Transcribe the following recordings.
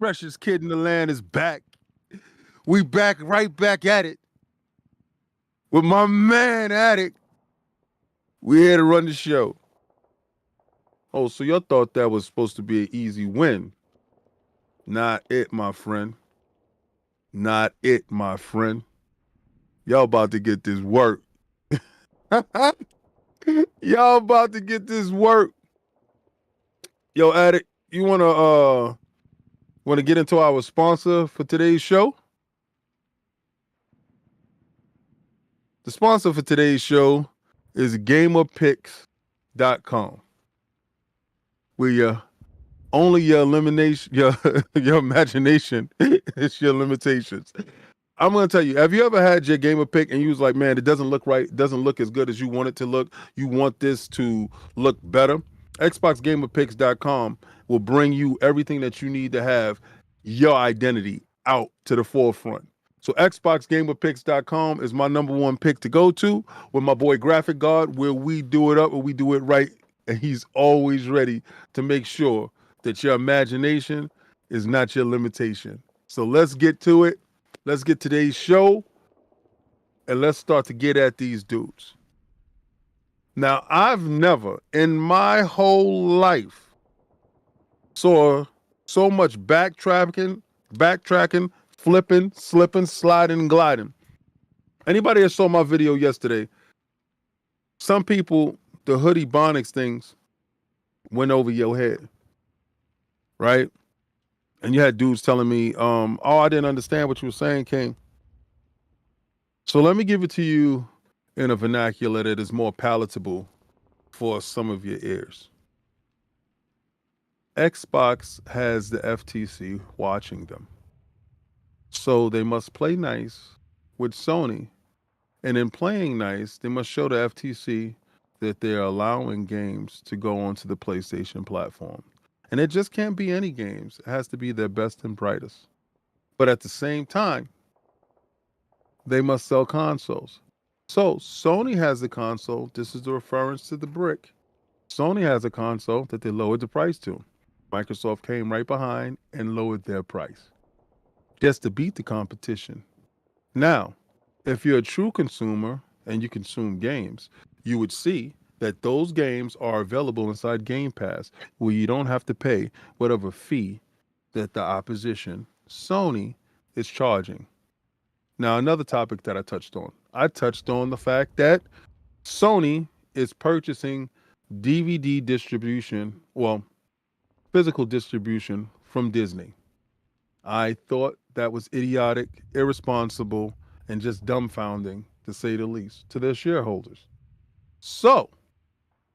freshest kid in the land is back. We back, right back at it with my man Addict. We here to run the show. Oh, so y'all thought that was supposed to be an easy win? Not it, my friend. Not it, my friend. Y'all about to get this work. Y'all about to get this work. Yo, Addict, you wanna get into our sponsor for today's show? The sponsor for today's show is GamerPicks.com. Where only your elimination, your imagination is your limitations. I'm gonna tell you, have you ever had your gamer pick and you was like, man, it doesn't look right, it doesn't look as good as you want it to look. You want this to look better. XboxGamerPicks.com will bring you everything that you need to have your identity out to the forefront. So XboxGamerPicks.com is my number one pick to go to with my boy Graphic God, where we do it up and we do it right. And he's always ready to make sure that your imagination is not your limitation. So let's get to it. Let's get today's show and let's start to get at these dudes. Now, I've never in my whole life saw so much backtracking, flipping, slipping, sliding, and gliding. Anybody that saw my video yesterday, some people, the hoodie Bonix things went over your head, right? And you had dudes telling me, oh, I didn't understand what you were saying, King. So let me give it to you in a vernacular that is more palatable for some of your ears. Xbox has the FTC watching them. So they must play nice with Sony. And in playing nice, they must show the FTC that they're allowing games to go onto the PlayStation platform. And it just can't be any games. It has to be their best and brightest. But at the same time, they must sell consoles. So Sony has a console. This is the reference to the brick. Sony has a console that they lowered the price to. Microsoft came right behind and lowered their price just to beat the competition. Now, if you're a true consumer and you consume games, you would see that those games are available inside Game Pass where you don't have to pay whatever fee that the opposition, Sony, is charging. Now, another topic that I touched on the fact that Sony is purchasing DVD distribution, well, physical distribution from Disney. I thought that was idiotic, irresponsible, and just dumbfounding, to say the least, to their shareholders. So,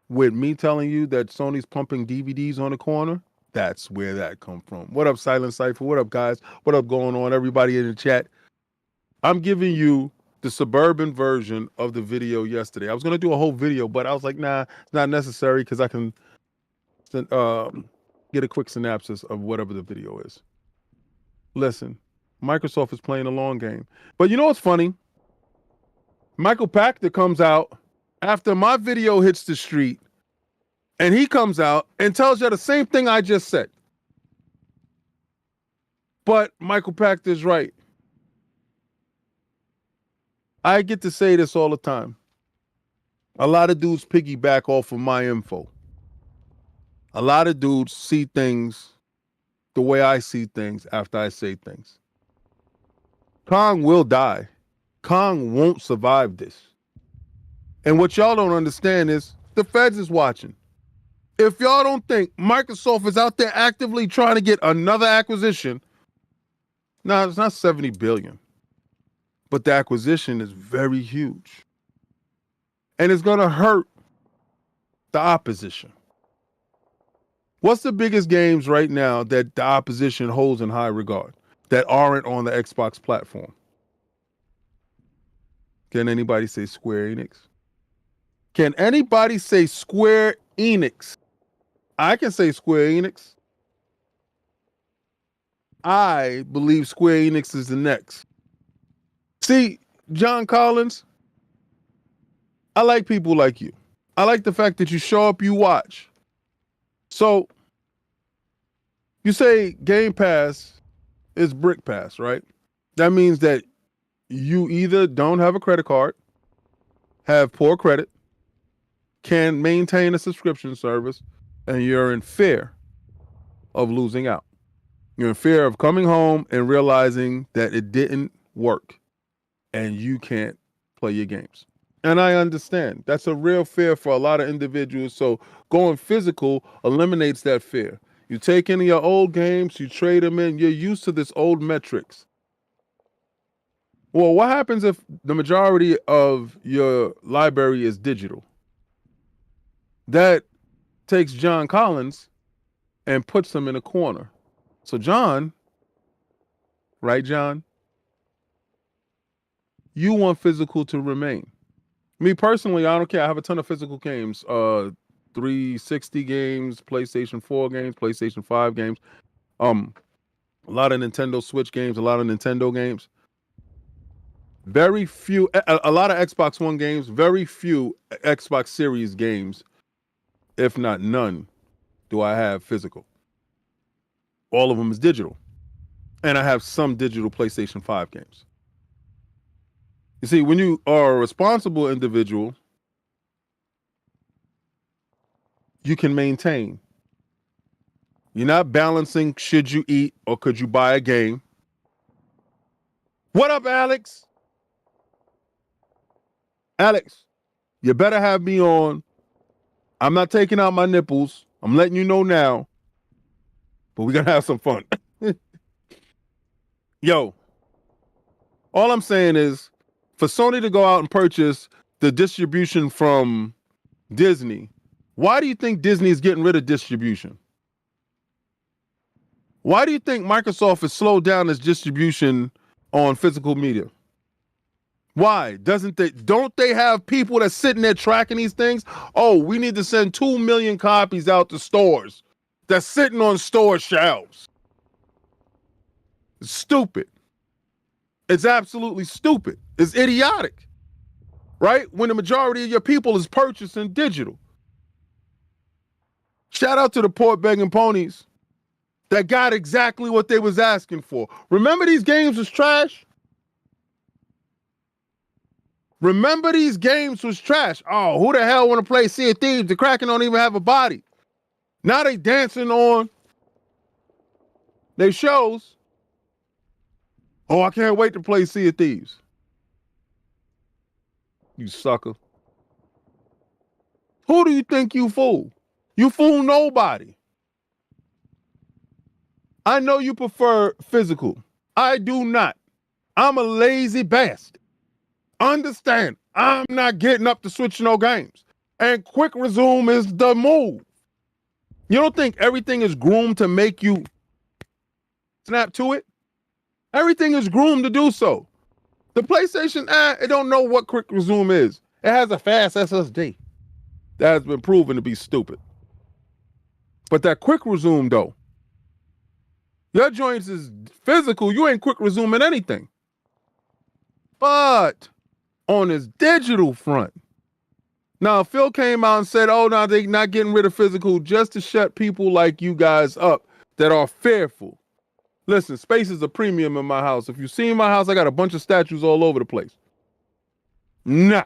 with me telling you that Sony's pumping DVDs on the corner, that's where that come from. What up, Silent Cypher? What up, guys? What up going on, everybody in the chat? I'm giving you the suburban version of the video yesterday. I was going to do a whole video, but I was like, nah, it's not necessary because I can get a quick synopsis of whatever the video is. Listen, Microsoft is playing a long game. But you know what's funny? Michael Pachter comes out after my video hits the street, and he comes out and tells you the same thing I just said. But Michael Pachter is right. I get to say this all the time. A lot of dudes piggyback off of my info. A lot of dudes see things the way I see things after I say things. Kong will die. Kong won't survive this. And what y'all don't understand is the feds is watching. If y'all don't think Microsoft is out there actively trying to get another acquisition, no, it's not 70 billion. But the acquisition is very huge. And it's going to hurt the opposition. What's the biggest games right now that the opposition holds in high regard that aren't on the Xbox platform? Can anybody say Square Enix? Can anybody say Square Enix? I can say Square Enix. I believe Square Enix is the next. See, John Collins, I like people like you. I like the fact that you show up, you watch. So, you say Game Pass is Brick Pass, right? That means that you either don't have a credit card, have poor credit, can maintain a subscription service, and you're in fear of losing out. You're in fear of coming home and realizing that it didn't work and you can't play your games. And I understand that's a real fear for a lot of individuals. So going physical eliminates that fear. You take any of your old games, you trade them in, you're used to this old metrics. Well, what happens if the majority of your library is digital? That takes John Collins and puts him in a corner. So John, right, John? You want physical to remain. Me personally, I don't care. I have a ton of physical games. 360 games, PlayStation 4 games, PlayStation 5 games. A lot of Nintendo Switch games, a lot of Nintendo games. Very few, a lot of Xbox One games, very few Xbox Series games, if not none, do I have physical. All of them is digital. And I have some digital PlayStation 5 games. You see, when you are a responsible individual, you can maintain. You're not balancing should you eat or could you buy a game. What up, Alex? Alex, you better have me on. I'm not taking out my nipples. I'm letting you know now. But we're going to have some fun. Yo, all I'm saying is for Sony to go out and purchase the distribution from Disney, why do you think Disney is getting rid of distribution? Why do you think Microsoft has slowed down its distribution on physical media? Why? Don't they have people that's sitting there tracking these things? Oh, we need to send 2 million copies out to stores that's sitting on store shelves. It's stupid. It's absolutely stupid. It's idiotic, right? When the majority of your people is purchasing digital. Shout out to the poor begging ponies that got exactly what they was asking for. Remember these games was trash? Remember these games was trash. Oh, who the hell want to play Sea of Thieves? The Kraken don't even have a body. Now they dancing on they shows. Oh, I can't wait to play Sea of Thieves. You sucker. Who do you think you fool? You fool nobody. I know you prefer physical. I do not. I'm a lazy bastard. Understand, I'm not getting up to switch no games. And quick resume is the move. You don't think everything is groomed to make you snap to it? Everything is groomed to do so. The PlayStation, it don't know what quick resume is. It has a fast SSD. That has been proven to be stupid. But that quick resume, though, your joints is physical. You ain't quick resuming anything. But on this digital front, now Phil came out and said, oh, no, they're not getting rid of physical just to shut people like you guys up that are fearful. Listen, space is a premium in my house. If you see my house, I got a bunch of statues all over the place. Nah.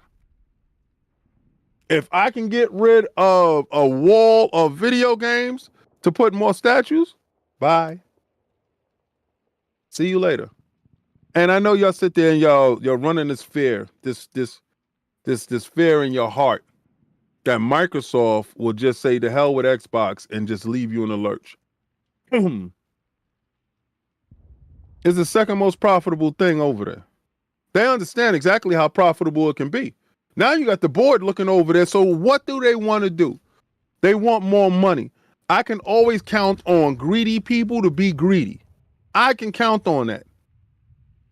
If I can get rid of a wall of video games to put more statues, bye. See you later. And I know y'all sit there and you're running this fear, this fear in your heart that Microsoft will just say to hell with Xbox and just leave you in a lurch. It's the second most profitable thing over there. They understand exactly how profitable it can be. Now you got the board looking over there. So what do they want to do? They want more money. I can always count on greedy people to be greedy. I can count on that.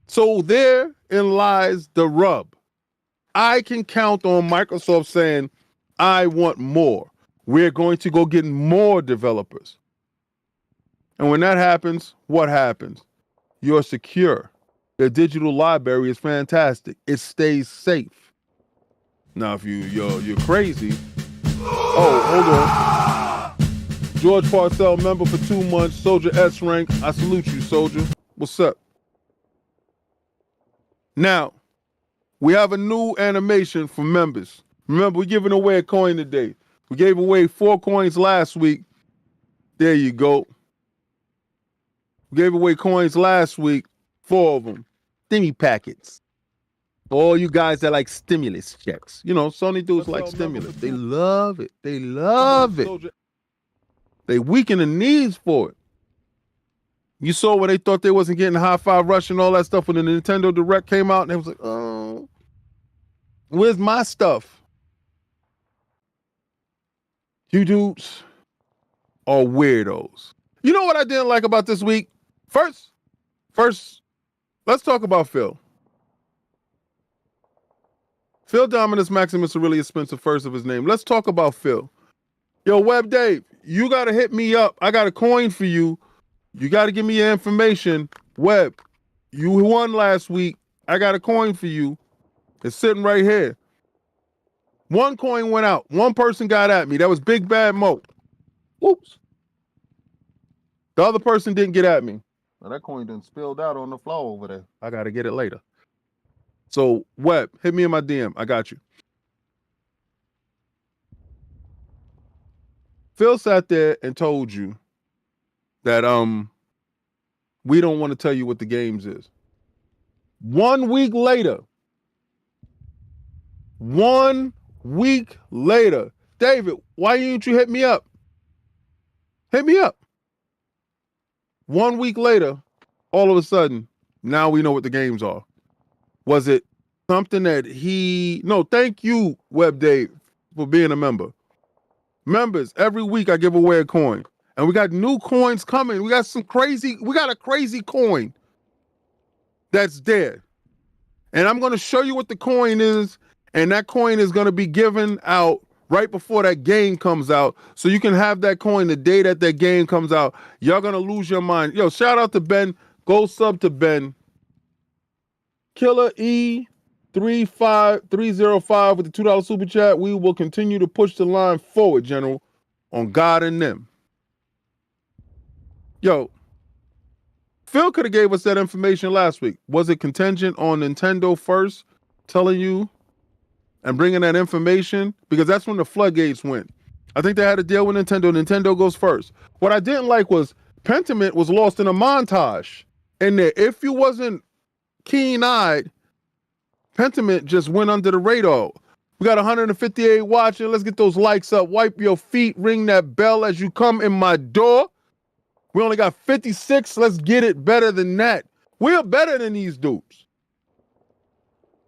So therein lies the rub. I can count on Microsoft saying, I want more. We're going to go get more developers. And when that happens, what happens? You're secure. The digital library is fantastic. It stays safe. Now, if you're crazy, oh, hold on. George Parcell, member for 2 months, Soldier S rank. I salute you, Soldier. What's up? Now, we have a new animation for members. Remember, we're giving away a coin today. We gave away 4 coins last week. There you go. We gave away coins last week, 4 of them. Stimmy packets. All you guys that like stimulus checks. You know, Sony dudes like stimulus. They love it. They love it. They weaken the needs for it. You saw when they thought they wasn't getting high five rush and all that stuff when the Nintendo Direct came out and they was like, oh, where's my stuff? You dudes are weirdos. You know what I didn't like about this week? First, let's talk about Phil. Phil Dominus Maximus Aurelius Spencer, first of his name. Let's talk about Phil. Yo, Web Dave, you got to hit me up. I got a coin for you. You got to give me your information. Web, you won last week. I got a coin for you. It's sitting right here. 1 coin went out. 1 person got at me. That was Big Bad Mo. Oops. The other person didn't get at me. Now that coin done spilled out on the floor over there. I got to get it later. So, Web, hit me in my DM. I got you. Phil sat there and told you that we don't want to tell you what the games is. 1 week later, David, why didn't you hit me up? Hit me up. 1 week later, all of a sudden, now we know what the games are. Was it something that no, thank you, Web Dave, for being a member. Members, every week I give away a coin. And we got new coins coming. We got a crazy coin that's there. And I'm going to show you what the coin is. And that coin is going to be given out right before that game comes out. So you can have that coin the day that game comes out. Y'all going to lose your mind. Yo, shout out to Ben. Go sub to Ben. Killer E35305 with the $2 super chat. We will continue to push the line forward, General, on God and them. Yo, Phil could have gave us that information last week. Was it contingent on Nintendo first telling you and bringing that information? Because that's when the floodgates went. I think they had a deal with Nintendo. Nintendo goes first. What I didn't like was Pentiment was lost in a montage. And if you wasn't keen-eyed, Pentiment just went under the radar. We got 158 watching. Let's get those likes up. Wipe your feet. Ring that bell as you come in my door. We only got 56. Let's get it better than that. We're better than these dudes.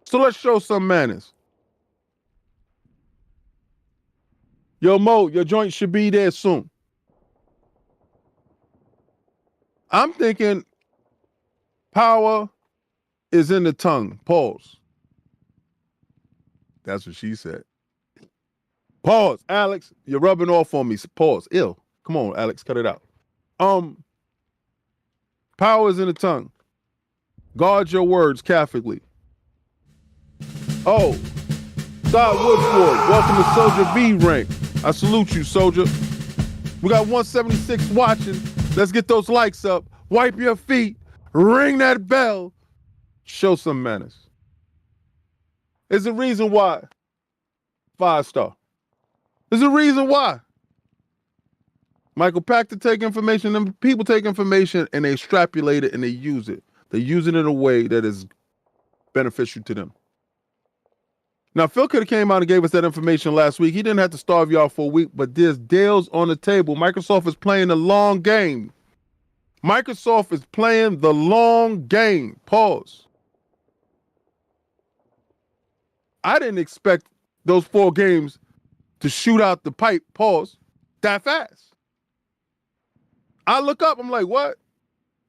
So let's show some manners. Yo, Mo, your joint should be there soon. I'm thinking power is in the tongue. Pause. That's what she said. Pause. Alex, you're rubbing off on me. Pause. Ill. Come on, Alex, cut it out. Power is in the tongue. Guard your words Catholically. Oh, Scott Woodford, welcome to Soldier V rank. I salute you, Soldier. We got 176 watching. Let's get those likes up. Wipe your feet. Ring that bell. Show some manners. There's a reason why. 5-star. There's a reason why. Michael Pachter take information, and people take information and they extrapolate it and they use it. They use it in a way that is beneficial to them. Now, Phil could have came out and gave us that information last week. He didn't have to starve y'all for a week, but there's deals on the table. Microsoft is playing the long game. Microsoft is playing the long game. Pause. I didn't expect those 4 games to shoot out the pipe, pause, that fast. I look up, I'm like, what?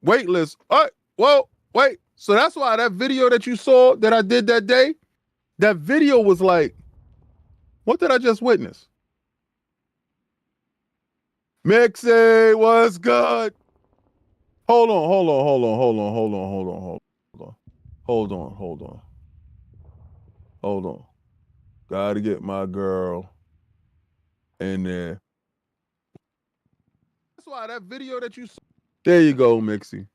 Waitlist. All right, well, wait. So that's why that video that you saw that I did that day, that video was like, what did I just witness? Mixie, what's good? Hold on. Gotta get my girl in there. That's why that video that you saw. There you go, Mixie.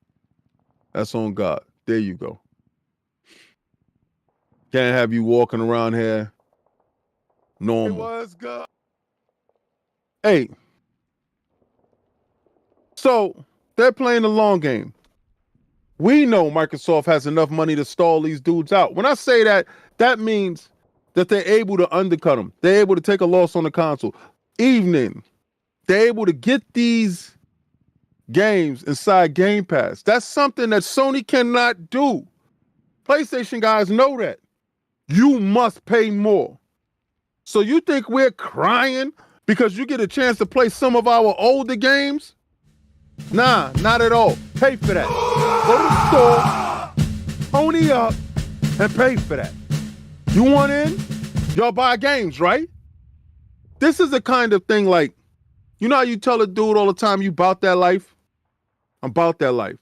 That's on God. There you go. Can't have you walking around here normal. It was God. Hey, so they're playing the long game. We know Microsoft has enough money to stall these dudes out. When I say that, that means that they're able to undercut them. They're able to take a loss on the console. Evening, they're able to get these games inside Game Pass. That's something that Sony cannot do. PlayStation guys know that. You must pay more. So you think we're crying because you get a chance to play some of our older games? Nah, not at all. Pay for that. Go to the store, pony up, and pay for that. You want in? Y'all buy games, right? This is the kind of thing like, you know how you tell a dude all the time, you about that life? I'm about that life.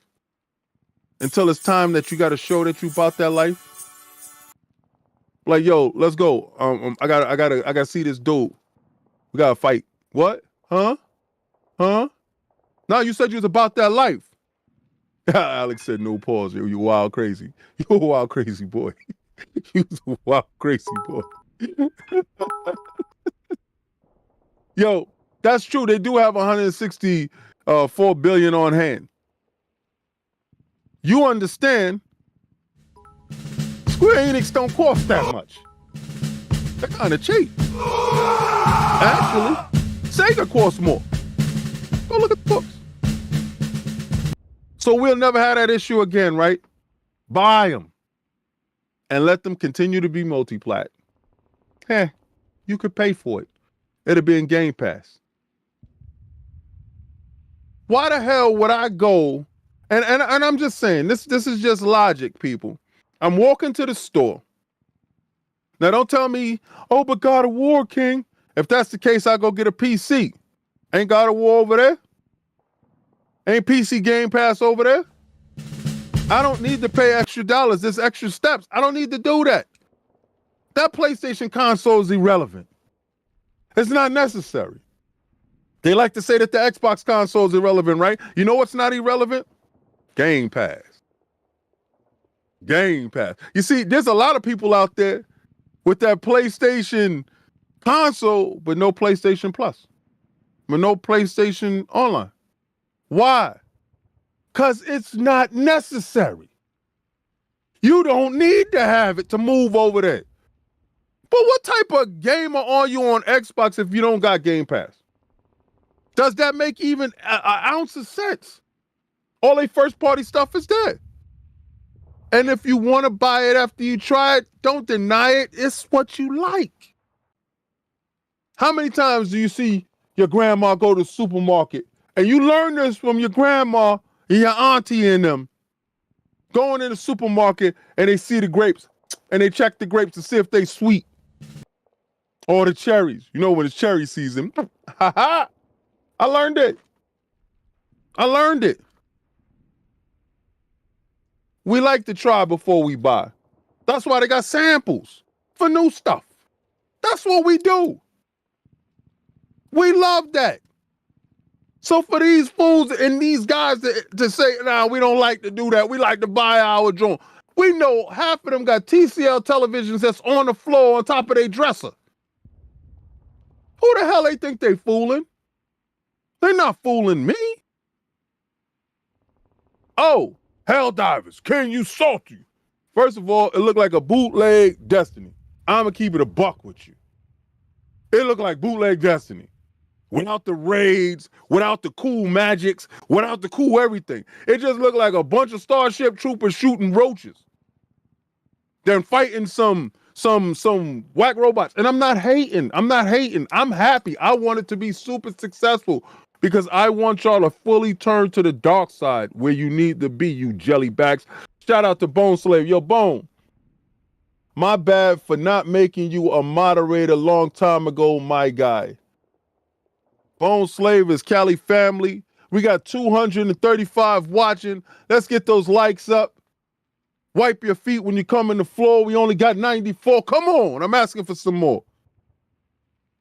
Until it's time that you got to show that you about that life. Like, yo, let's go. I gotta see this dude. We gotta fight. What? Huh? No, you said you was about that life. Alex said, no pause. You wild crazy. You a wild crazy boy. You a wild crazy boy. Yo, that's true. They do have 164 billion on hand. You understand? Square Enix don't cost that much. They're kind of cheap. Actually, Sega costs more. Go look at the books. So we'll never have that issue again, right? Buy them and let them continue to be multi-plat. You could pay for it. It'll be in Game Pass. Why the hell would I go? And I'm just saying, this is just logic, people. I'm walking to the store. Now, don't tell me, oh, but God of War, King. If that's the case, I'll go get a PC. Ain't God of War over there? Ain't PC Game Pass over there? I don't need to pay extra dollars. There's extra steps. I don't need to do that. That PlayStation console is irrelevant. It's not necessary. They like to say that the Xbox console is irrelevant, right? You know what's not irrelevant? Game Pass. Game Pass. You see, there's a lot of people out there with that PlayStation console, but no PlayStation Plus, but no PlayStation Online. Why? Because it's not necessary. You don't need to have it to move over there. But what type of gamer are you on Xbox if you don't got Game Pass? Does that make even an ounce of sense? All their first party stuff is there. And if you want to buy it after you try it, don't deny it. It's what you like. How many times do you see your grandma go to the supermarket and you learn this from your grandma and your auntie and them going in the supermarket and they see the grapes and they check the grapes to see if they sweet or the cherries. You know, when it's cherry season. I learned it. We like to try before we buy. That's why they got samples for new stuff. That's what we do. We love that. So for these fools and these guys to say, nah, we don't like to do that. We like to buy our joint. We know half of them got TCL televisions that's on the floor on top of their dresser. Who the hell they think they fooling? They're not fooling me. Oh, Helldivers, can you salty? First of all, it looked like a bootleg Destiny. I'm going to keep it a buck with you. It looked like bootleg Destiny. Without the raids, without the cool magics, without the cool everything. It just looked like a bunch of Starship Troopers shooting roaches. Then fighting some whack robots. And I'm not hating. I'm happy. I want it to be super successful because I want y'all to fully turn to the dark side where you need to be, you jellybacks. Shout out to Bone Slave. Yo, Bone, my bad for not making you a moderator a long time ago, my guy. Bone Slave is Cali family. We got 235 watching. Let's get those likes up. Wipe your feet when you come in the floor. We only got 94. Come on, I'm asking for some more.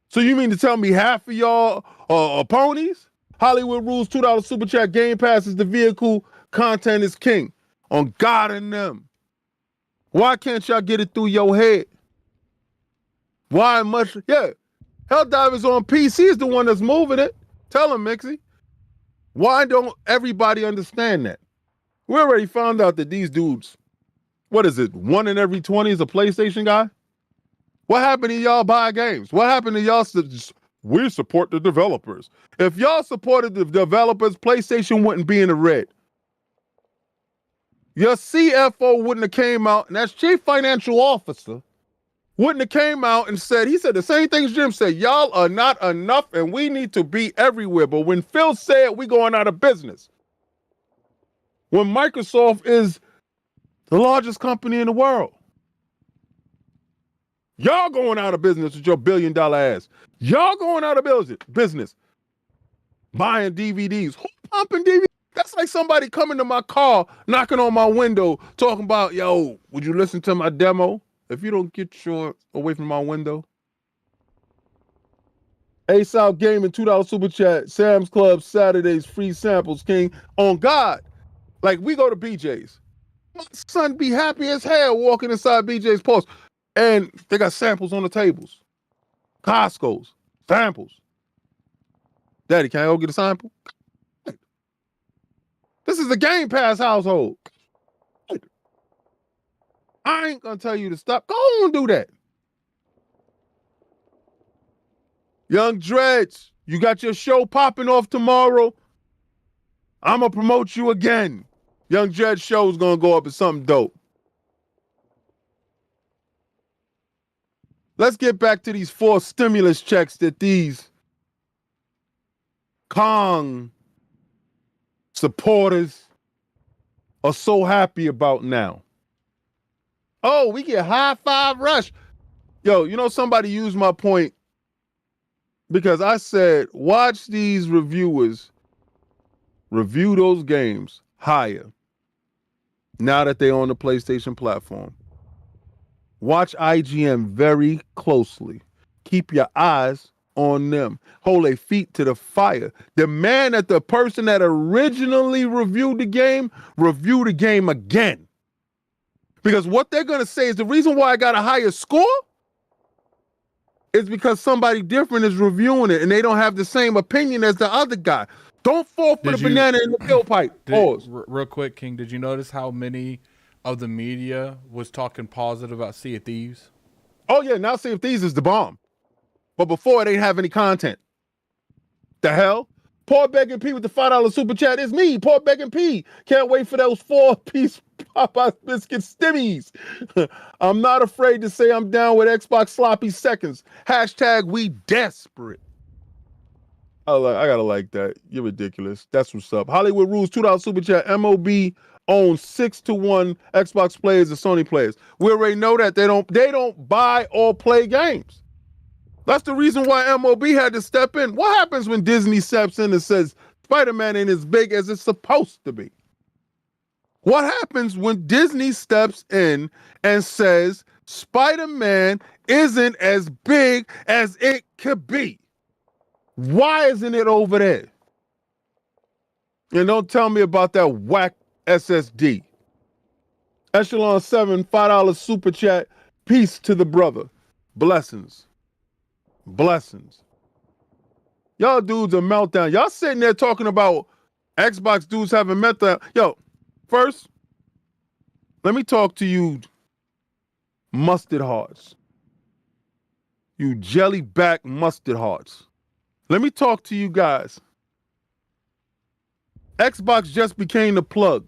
So you mean to tell me half of y'all are ponies? Hollywood Rules, $2 Super Chat. Game Pass is the vehicle. Content is king. on God and them. Why can't y'all get it through your head? Why much? Yeah, Helldivers on PC is the one that's moving it. Tell him, Mixie. Why don't everybody understand that? We already found out that these dudes, what is it, 1 in every 20 is a PlayStation guy? What happened to y'all buy games? What happened to y'all? We support the developers. If y'all supported the developers, PlayStation wouldn't be in the red. Your CFO wouldn't have came out, and that's Chief Financial Officer, wouldn't have came out and said, he said the same things Jim said, y'all are not enough and we need to be everywhere. But when Phil said we going out of business, when Microsoft is the largest company in the world, y'all going out of business with your billion-dollar ass. Y'all going out of business. Buying DVDs. Who pumping DVDs? That's like somebody coming to my car, knocking on my window, talking about, yo, would you listen to my demo? If you don't get your away from my window. A-South Gaming, $2 super chat. Sam's Club, Saturdays, free samples, King. On God. Like, we go to BJ's. My son be happy as hell walking inside BJ's Post. And they got samples on the tables. Costco's, samples. Daddy, can I go get a sample? This is a Game Pass household. I ain't gonna tell you to stop. Go on and do that. Young Dredge, you got your show popping off tomorrow. I'm gonna promote you again. Young Dredge show is gonna go up as something dope. Let's get back to these 4 stimulus checks that these Kong supporters are so happy about now. Oh, we get high five rush. Yo, you know, somebody used my point because I said, watch these reviewers review those games higher now that they're on the PlayStation platform. Watch IGN very closely. Keep your eyes on them. Hold their feet to the fire. Demand that the person that originally reviewed the game review the game again. Because what they're going to say is the reason why I got a higher score is because somebody different is reviewing it and they don't have the same opinion as the other guy. Don't fall for the banana in the tailpipe. Pause. Real quick, King, did you notice how many of the media was talking positive about Sea of Thieves? Oh, yeah, now Sea of Thieves is the bomb. But before, it ain't have any content. The hell? Paul Begging P with the $5 super chat. It's me, Paul Begging P. Can't wait for those 4-piece Popeye biscuit Stimmies. I'm not afraid to say I'm down with Xbox sloppy seconds. Hashtag we desperate. I gotta like that. You're ridiculous. That's what's up. Hollywood Rules, $2 super chat. MOB owns 6-1 Xbox players and Sony players. We already know that they don't buy or play games. That's the reason why MOB had to step in. What happens when Disney steps in and says Spider-Man ain't as big as it's supposed to be? What happens when Disney steps in and says Spider-Man isn't as big as it could be? Why isn't it over there? And don't tell me about that whack SSD. Echelon 7, $5 super chat. Peace to the brother. Blessings. Blessings. Y'all dudes are meltdown. Y'all sitting there talking about Xbox dudes having meltdown. Yo, first, let me talk to you mustard hearts. You jelly back mustard hearts. Let me talk to you guys. Xbox just became the plug.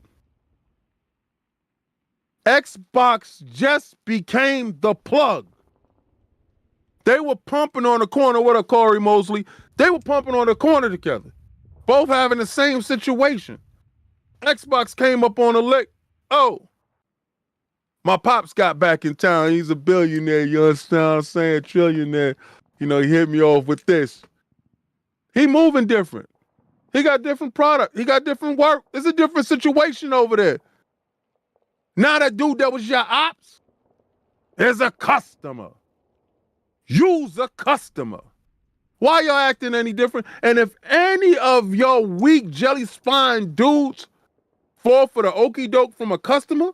Xbox just became the plug. They were pumping on the corner. What up, Corey Mosley? They were pumping on the corner together. Both having the same situation. Xbox came up on a lick. Oh, my pops got back in town. He's a billionaire, you understand what I'm saying? Trillionaire. You know, he hit me off with this. He moving different. He got different product. He got different work. It's a different situation over there. Now that dude that was your ops is a customer. You's a customer. Why y'all acting any different? And if any of your weak jelly spine dudes fall for the okie doke from a customer?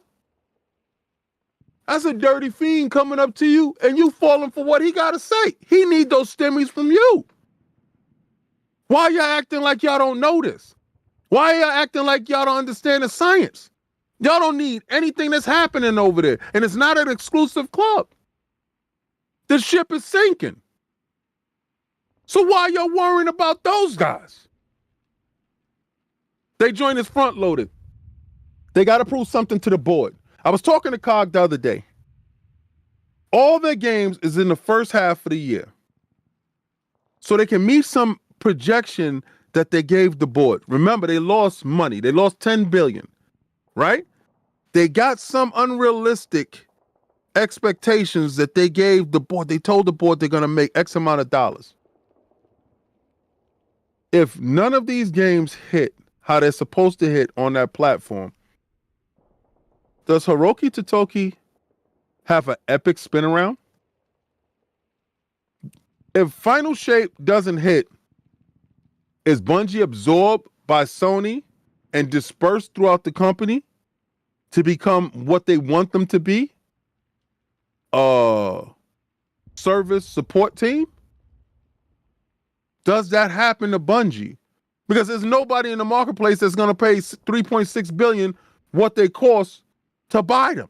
That's a dirty fiend coming up to you and you falling for what he got to say. He need those stimmies from you. Why y'all acting like y'all don't know this? Why y'all acting like y'all don't understand the science? Y'all don't need anything that's happening over there. And it's not an exclusive club. The ship is sinking. So why y'all worrying about those guys? They join is front loaded. They got to prove something to the board. I was talking to Cog the other day. All their games is in the first half of the year. So they can meet some projection that they gave the board. Remember, they lost money. They lost $10 billion, right? They got some unrealistic expectations that they gave the board. They told the board they're going to make X amount of dollars. If none of these games hit how they're supposed to hit on that platform, does Hiroki Totoki have an epic spin around? If Final Shape doesn't hit, is Bungie absorbed by Sony and dispersed throughout the company to become what they want them to be? Service support team? Does that happen to Bungie? Because there's nobody in the marketplace that's going to pay $3.6 billion what they cost to buy them.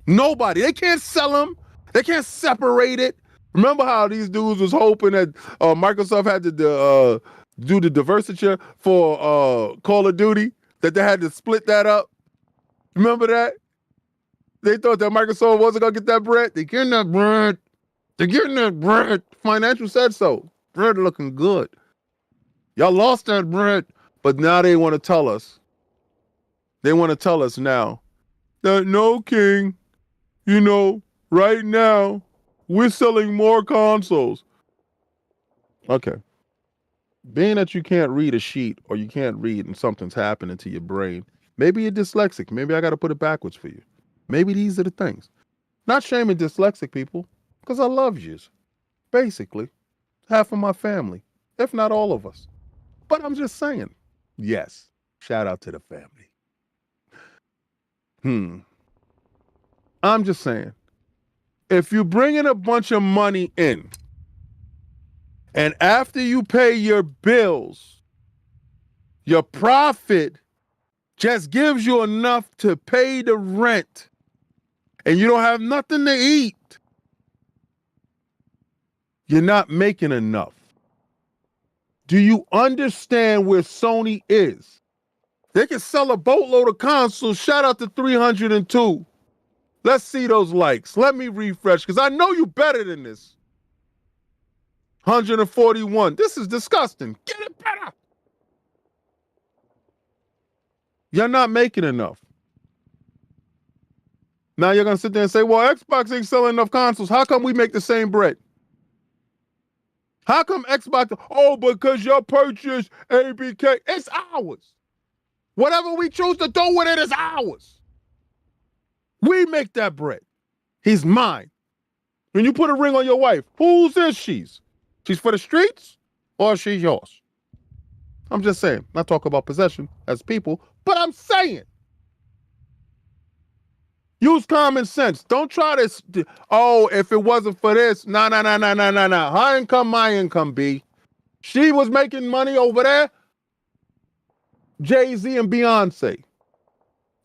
Nobody. They can't sell them. They can't separate it. Remember how these dudes was hoping that Microsoft had to do the divestiture for Call of Duty, that they had to split that up? Remember that? They thought that Microsoft wasn't going to get that bread. They're getting that bread. They're getting that bread. Financial said so. Bread looking good. Y'all lost that bread. But now they want to tell us. They want to tell us now that no, King, you know, right now, we're selling more consoles. Okay. Being that you can't read a sheet or you can't read and something's happening to your brain, maybe you're dyslexic. Maybe I got to put it backwards for you. Maybe these are the things. Not shaming dyslexic people, because I love yous. Basically, half of my family, if not all of us. But I'm just saying, yes, shout out to the family. I'm just saying, if you bring in a bunch of money in, and after you pay your bills, your profit just gives you enough to pay the rent, and you don't have nothing to eat, you're not making enough. Do you understand where Sony is? They can sell a boatload of consoles. Shout out to 302. Let's see those likes. Let me refresh, because I know you better than this. 141. This is disgusting. Get it better. You're not making enough. Now you're going to sit there and say, well, Xbox ain't selling enough consoles. How come we make the same bread? How come Xbox? Oh, because your purchase ABK. It's ours. Whatever we choose to do with it is ours. We make that bread. He's mine. When you put a ring on your wife, whose is she? She's for the streets or she's yours? I'm just saying. Not talking about possession as people, but I'm saying. Use common sense. Don't try to, oh, if it wasn't for this, no. Her income, my income, B. She was making money over there. Jay-Z and Beyonce.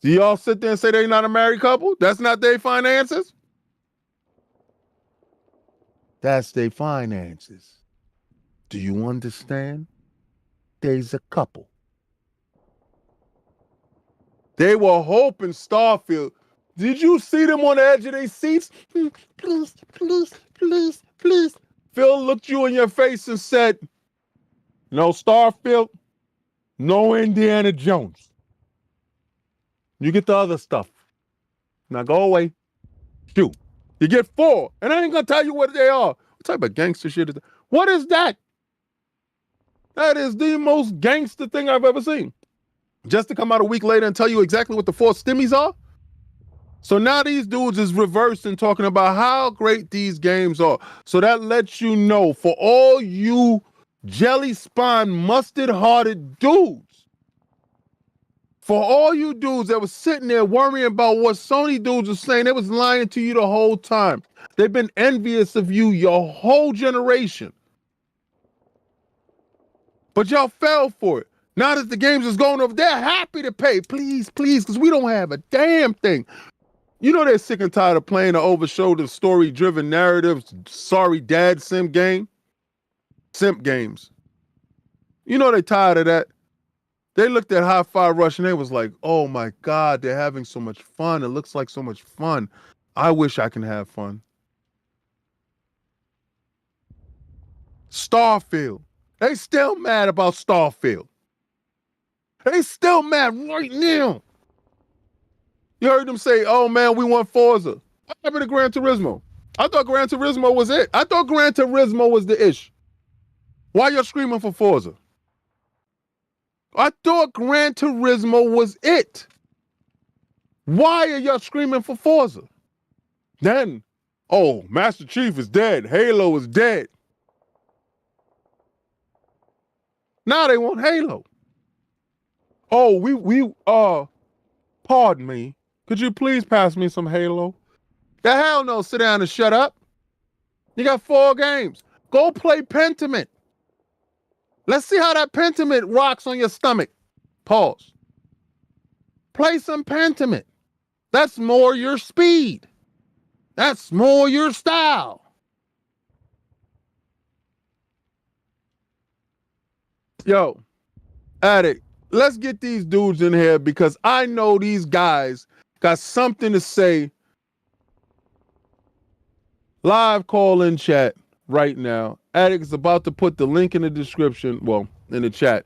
Do y'all sit there and say they're not a married couple? That's not their finances? That's their finances. Do you understand? There's a couple. They were hoping Starfield. Did you see them on the edge of their seats? Please, please, please, please. Phil looked you in your face and said, no Starfield, no Indiana Jones. You get the other stuff. Now go away. Shoot. You get 4. And I ain't going to tell you what they are. What type of gangster shit is that? What is that? That is the most gangster thing I've ever seen. Just to come out a week later and tell you exactly what the 4 stimmies are? So now these dudes is reversing, talking about how great these games are. So that lets you know, for all you jelly spine, mustard-hearted dudes, For all you dudes that was sitting there worrying about what Sony dudes were saying, they was lying to you the whole time. They've been envious of you your whole generation. But y'all fell for it. Now that the games is going over, they're happy to pay. Please, because we don't have a damn thing. You know they're sick and tired of playing the over-shoulder, story-driven narratives, sorry dad simp games. You know they're tired of that. They looked at Hi-Fi Rush and they was like, oh my God, they're having so much fun. It looks like so much fun. I wish I can have fun. Starfield. They still mad about Starfield. They still mad right now. You heard them say, oh man, we want Forza. What happened to Gran Turismo? I thought Gran Turismo was it. I thought Gran Turismo was the ish. Why y'all screaming for Forza? I thought Gran Turismo was it. Why are y'all screaming for Forza? Then, oh, Master Chief is dead. Halo is dead. Now they want Halo. Oh, pardon me. Could you please pass me some Halo? The hell no, sit down and shut up. You got 4 games. Go play Pentiment. Let's see how that Pentiment rocks on your stomach. Pause. Play some Pentiment. That's more your speed. That's more your style. Yo, Addict, let's get these dudes in here because I know these guys got something to say. Live call in chat right now. Addict is about to put the link in the description, well, in the chat.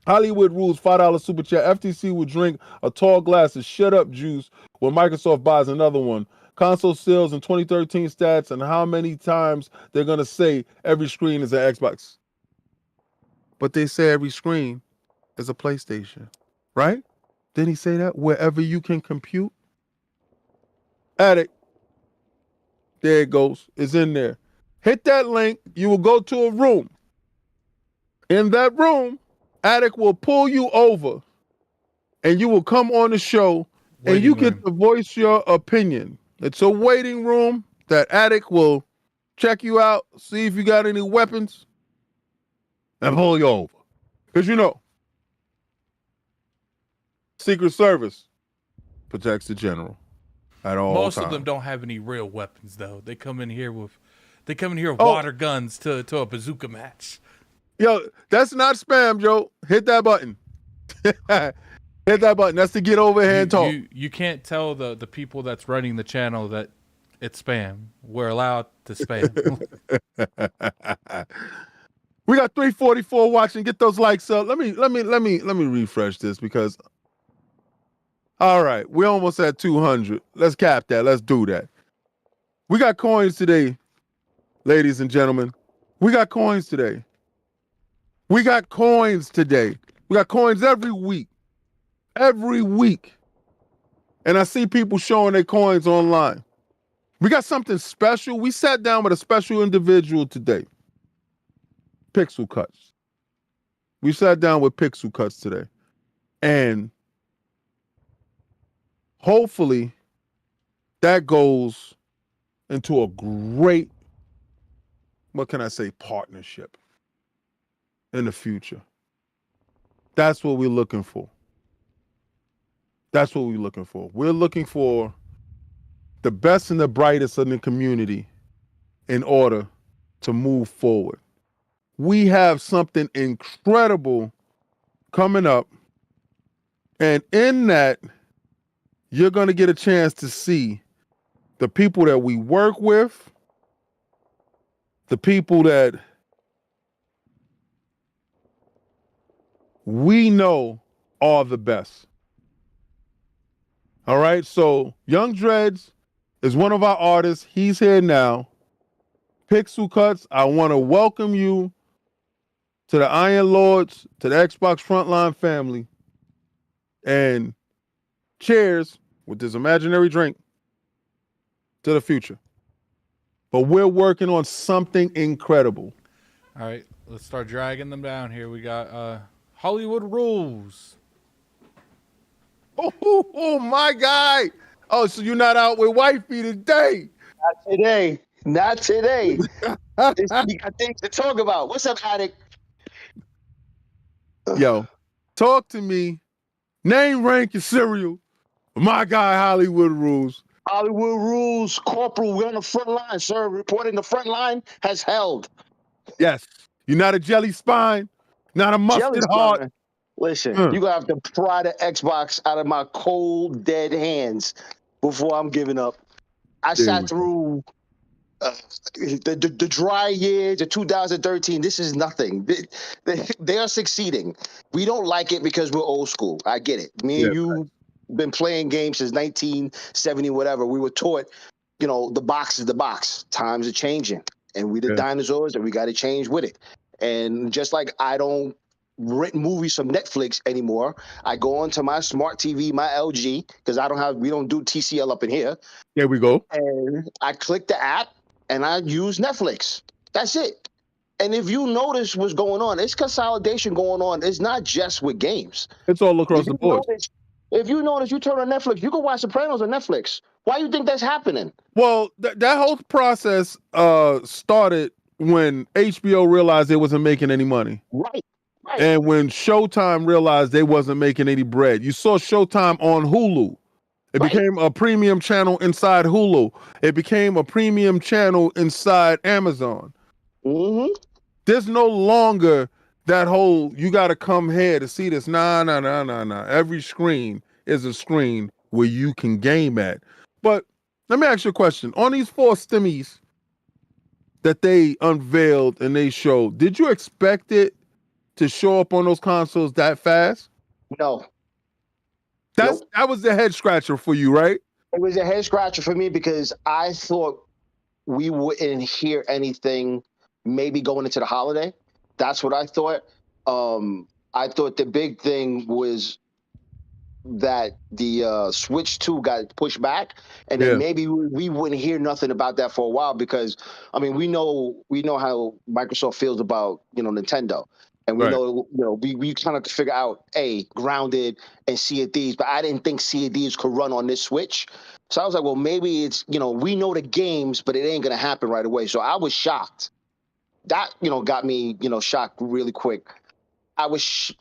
Hollywood rules $5 super chat. FTC will drink a tall glass of shut up juice when Microsoft buys another one. Console sales in 2013 stats and how many times they're going to say every screen is an Xbox. But they say every screen is a PlayStation, right? Didn't he say that? Wherever you can compute? Addict. There it goes. It's in there. Hit that link. You will go to a room. In that room, Addict will pull you over and you will come on the show and you get to voice your opinion. It's a waiting room that Addict will check you out, see if you got any weapons, and pull you over. Because you know, Secret Service protects the general at all Most times. of them don't have any real weapons, though. They come in here with water guns to a bazooka match. Yo, that's not spam, Joe. Hit that button. Hit that button. That's to get over here and talk. You can't tell the people that's running the channel that it's spam. We're allowed to spam. We got 344 watching. Get those likes up. Let me refresh this because all right, we almost at 200. Let's cap that. Let's do that. We got coins today, ladies and gentlemen. We got coins today. We got coins today. We got coins every week. Every week. And I see people showing their coins online. We got something special. We sat down with a special individual today. Pixel Cuts. We sat down with Pixel Cuts today. And hopefully that goes into a great, what can I say, partnership in the future. That's what we're looking for. That's what we're looking for. We're looking for the best and the brightest in the community in order to move forward. We have something incredible coming up. And in that, you're going to get a chance to see the people that we work with, the people that we know are the best. All right, so Young Dreads is one of our artists. He's here now. Pixel Cuts, I want to welcome you to the Iron Lords, to the Xbox Frontline family. And cheers with this imaginary drink to the future. But we're working on something incredible. All right, let's start dragging them down here. We got Hollywood Rules. Oh, my guy. Oh, so you're not out with wifey today? Today, not today. We got things to talk about. What's up, Addict? Yo, talk to me. Name, rank, and cereal. My guy, Hollywood Rules. Hollywood Rules, Corporal. We're on the front line, sir. Reporting the front line has held. Yes. You're not a jelly spine, not a Jelly mustard heart. spine. Listen, you're gonna have to pry the Xbox out of my cold, dead hands before I'm giving up. I sat through the dry years of 2013. This is nothing. They are succeeding. We don't like it because we're old school. I get it. Me and you been playing games since 1970, whatever. We were taught, the box is the box. Times are changing, and we the dinosaurs, and we got to change with it. And just like I don't rent movies from Netflix anymore, I go onto my smart TV, my LG, because we don't do TCL up in here. There we go. And I click the app and I use Netflix. That's it. And if you notice what's going on, it's consolidation going on. It's not just with games. It's all across the board. If you notice, you turn on Netflix, you can watch Sopranos on Netflix. Why do you think that's happening? Well, that whole process started when HBO realized they wasn't making any money. Right. And when Showtime realized they wasn't making any bread. You saw Showtime on Hulu. It became a premium channel inside Hulu. It became a premium channel inside Amazon. Mm-hmm. There's no longer that whole, you got to come here to see this. Nah. Every screen is a screen where you can game at. But let me ask you a question. On these 4 Stimmies that they unveiled and they showed, did you expect it to show up on those consoles that fast? No. That was the head scratcher for you, right? It was a head scratcher for me because I thought we wouldn't hear anything maybe going into the holiday. That's what I thought. I thought the big thing was that the Switch 2 got pushed back, and then maybe we wouldn't hear nothing about that for a while because, I mean, we know how Microsoft feels about, Nintendo. And we know, we kind of figure out, Grounded and Sea of Thieves, but I didn't think Sea of Thieves could run on this Switch. So I was like, well, maybe it's, we know the games, but it ain't going to happen right away. So I was shocked. That, got me, shocked really quick. I was,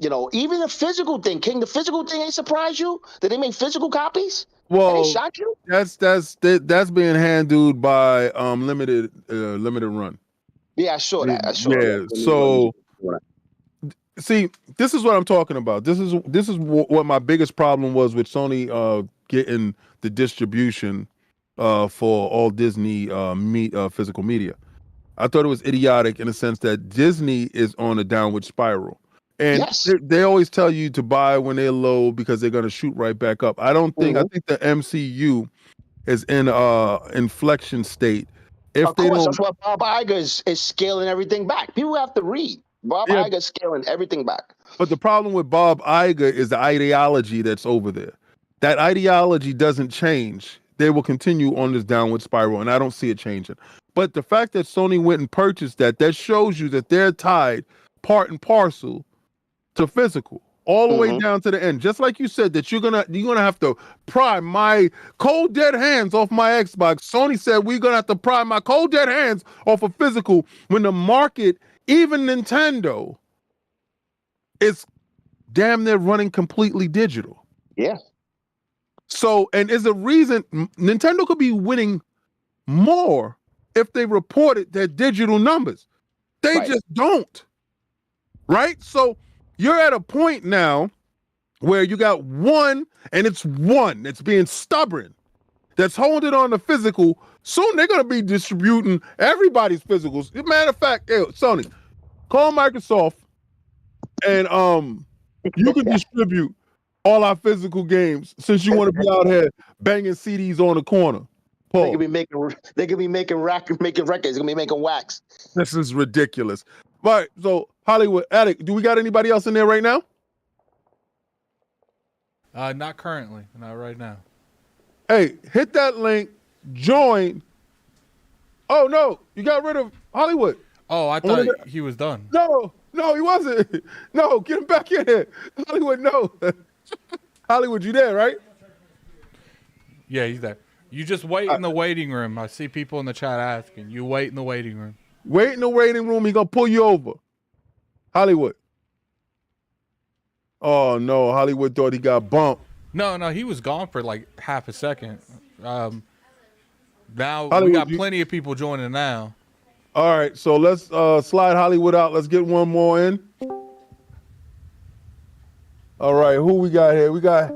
even the physical thing, King, the physical thing ain't surprised you? That they make physical copies? Well, they shocked you? That's being handled by limited run. Yeah, I saw that. So see, this is what I'm talking about. This is what my biggest problem was with Sony getting the distribution for all Disney physical media. I thought it was idiotic in the sense that Disney is on a downward spiral. And they always tell you to buy when they're low because they're going to shoot right back up. I think the MCU is in inflection state. Of course, that's why Bob Iger is scaling everything back. People have to read. Bob Iger is scaling everything back. But the problem with Bob Iger is the ideology that's over there. That ideology doesn't change. They will continue on this downward spiral, and I don't see it changing. But the fact that Sony went and purchased that shows you that they're tied part and parcel to physical, all the way down to the end. Just like you said, that you're gonna have to pry my cold dead hands off my Xbox. Sony said we're gonna have to pry my cold dead hands off of physical when the market, even Nintendo, is damn near running completely digital. Yeah. So, and is a reason Nintendo could be winning more if they reported their digital numbers. They just don't. Right? So you're at a point now where you got one, and it's one that's being stubborn, that's holding on to physical. Soon they're going to be distributing everybody's physicals. Matter of fact, Sony, call Microsoft and you can distribute all our physical games since you want to be out here banging CDs on the corner. Paul. They could be making records. They're gonna be making wax. This is ridiculous. Right. So Hollywood Addict, do we got anybody else in there right now? Not currently. Not right now. Hey, hit that link. Join. Oh no, you got rid of Hollywood. Oh, I thought he was done. No, he wasn't. No, get him back in here. Hollywood, no. Hollywood, you there, right? Yeah, he's there. You just wait in the waiting room. I see people in the chat asking. You wait in the waiting room. Wait in the waiting room. He gonna pull you over. Hollywood. Oh no, Hollywood thought he got bumped. No, he was gone for like half a second. Now Hollywood, we got plenty of people joining now. All right, so let's slide Hollywood out. Let's get one more in. All right, who we got here? We got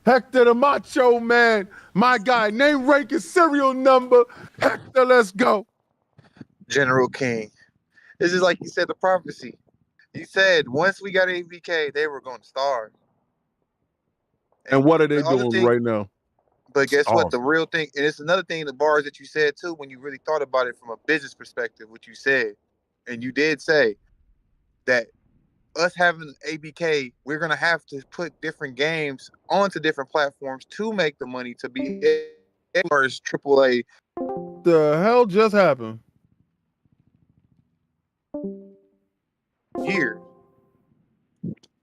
Hector the Macho Man, my guy. Name, rank, and serial number. Hector, let's go. General King. This is like you said, the prophecy. You said once we got ABK, they were going to starve. And what are they the other doing thing- right now? But guess what? Starve. The real thing, and it's another thing, the bars that you said too, when you really thought about it from a business perspective, what you said, and you did say that us having ABK, we're gonna have to put different games onto different platforms to make the money to be as AAA. The hell just happened? Here.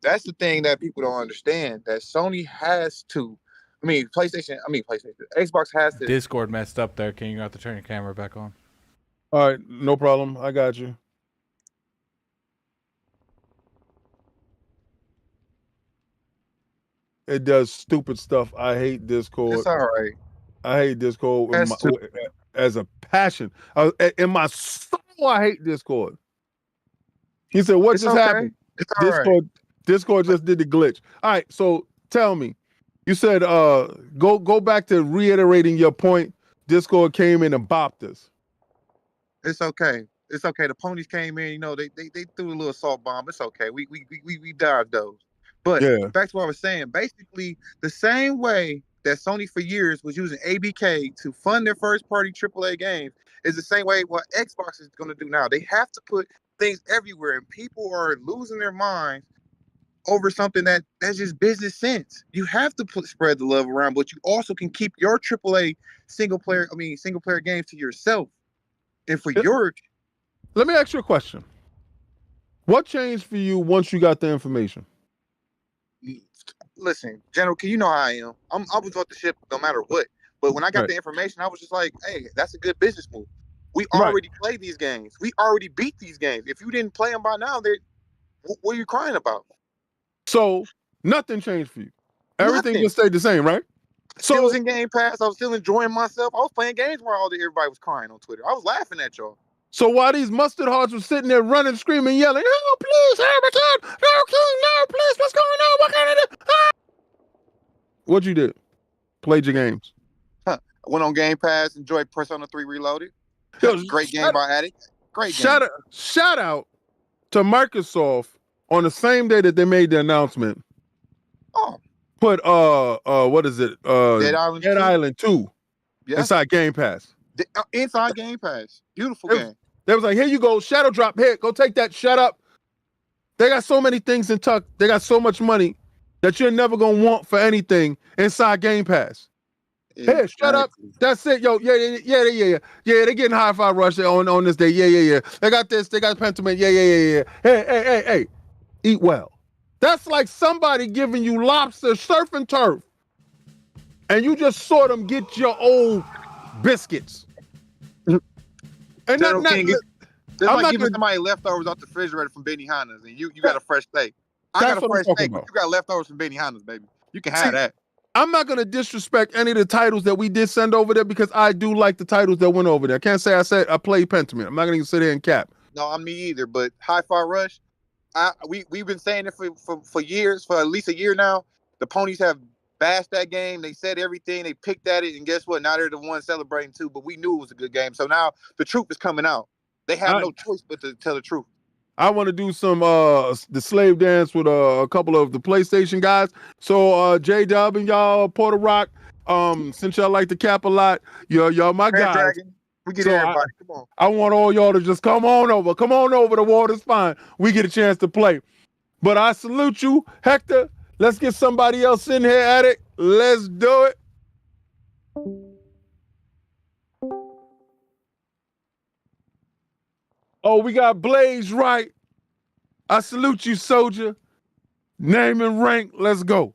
That's the thing that people don't understand. That Sony has to. PlayStation. Xbox has to. Discord messed up there. King, you have to turn your camera back on. All right, no problem. I got you. It does stupid stuff. I hate Discord. It's all right. I hate Discord That's as a passion. In my soul, I hate Discord. He said, "What It's just okay. happened?" It's all right. Discord just did the glitch. All right, so tell me, you said go back to reiterating your point. Discord came in and bopped us. It's okay. It's okay. The ponies came in. You know, they threw a little salt bomb. It's okay. We dodged those. But Yeah. back to what I was saying. Basically, the same way that Sony for years was using ABK to fund their first party AAA games is the same way what Xbox is going to do now. They have to put things everywhere, and people are losing their minds over something that's just business sense. You have to spread the love around, but you also can keep your AAA single player games to yourself. And for your, let me ask you a question. What changed for you once you got the information? listen, General, you know how I am. I was off the ship no matter what. But when I got the information, I was just like, hey, that's a good business move. We already played these games. We already beat these games. If you didn't play them by now, what are you crying about? So nothing changed for you. Everything just stayed the same, right? So I was in Game Pass. I was still enjoying myself. I was playing games while everybody was crying on Twitter. I was laughing at y'all. So while these mustard hearts were sitting there running, screaming, yelling, "Oh, please, Hamilton! No, King, no, please, what's going on? What can I do?" Ah! What'd you do? Played your games. I went on Game Pass, enjoyed Persona 3 Reloaded. Great game by Addict. Great game. Shout out to Microsoft on the same day that they made the announcement. Oh. Put what is it? Dead Island 2 inside Game Pass. Inside Game Pass. Beautiful game. They was like, here you go, Shadow Drop, here, go take that, shut up. They got so many things in tuck. They got so much money that you're never gonna want for anything inside Game Pass. Exactly. Here, shut up. That's it, yo. Yeah. They getting Hi-Fi Rush on this day. Yeah. They got this. They got Pentiment. Yeah. Hey. Eat well. That's like somebody giving you lobster surf and turf, and you just saw them get your old biscuits. And I'm like giving somebody leftovers off the refrigerator from Benihana's, and you got a fresh steak. I got a fresh steak, but you got leftovers from Benihana's, baby. You can have that. I'm not going to disrespect any of the titles that we did send over there because I do like the titles that went over there. I can't say I played Pentiment. I'm not going to sit here and cap. No, I'm me either. But Hi-Fi Rush, we've been saying it for years, for at least a year now. The ponies have bashed that game. They said everything. They picked at it, and guess what? Now they're the ones celebrating too. But we knew it was a good game. So now the truth is coming out. They have no choice but to tell the truth. I want to do some the slave dance with a couple of the PlayStation guys. So J-Dub and y'all, Porter Rock, since y'all like to cap a lot, y'all my guys. Dragon. We get everybody. Come on. I want all y'all to just come on over. Come on over. The water's fine. We get a chance to play. But I salute you, Hector. Let's get somebody else in here at it. Let's do it. Oh, we got Blaze right. I salute you, soldier. Name and rank. Let's go.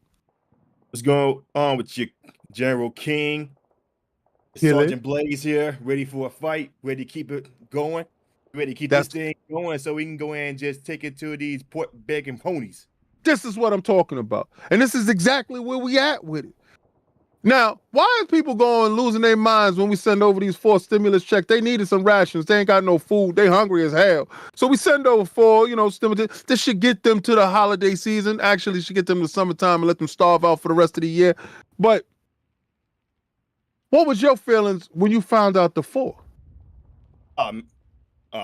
What's going on with your General King? Kill it. Sergeant Blaze here, ready for a fight, ready to keep it going, ready to keep That's- this thing going so we can go in and just take it to these pork begging ponies. This is what I'm talking about. And this is exactly where we at with it. Now, why are people going losing their minds when we send over these 4 stimulus checks? They needed some rations. They ain't got no food. They hungry as hell. So we send over 4, stimulus. This should get them to the holiday season. Actually, should get them to summertime and let them starve out for the rest of the year. But what was your feelings when you found out the 4?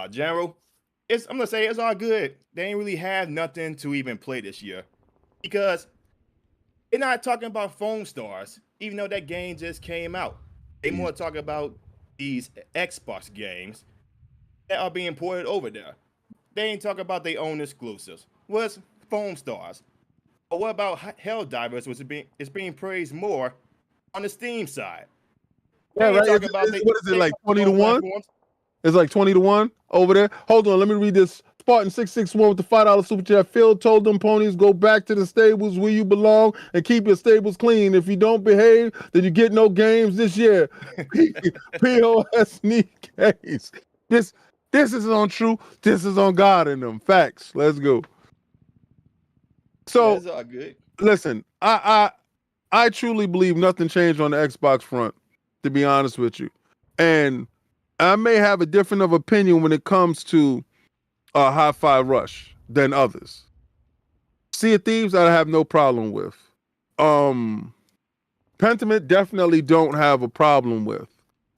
General, I'm gonna say it's all good. They ain't really have nothing to even play this year because they're not talking about Foam Stars, even though that game just came out. They more talking about these Xbox games that are being ported over there. They ain't talking about their own exclusives. What's Foam Stars? But what about Helldivers, which is being praised more on the Steam side? Yeah, right. What is it, like 20 to 1? It's like 20 to 1 over there. Hold on, let me read this. Spartan 661 with the $5 super chat. Phil told them ponies go back to the stables where you belong and keep your stables clean. If you don't behave, then you get no games this year. POS need games. This is on true. This is on God in them. Facts. Let's go. So that's all good. Listen, I truly believe nothing changed on the Xbox front, to be honest with you. And I may have a different of opinion when it comes to Hi-Fi Rush than others. Sea of Thieves, I have no problem with. Pentiment definitely don't have a problem with.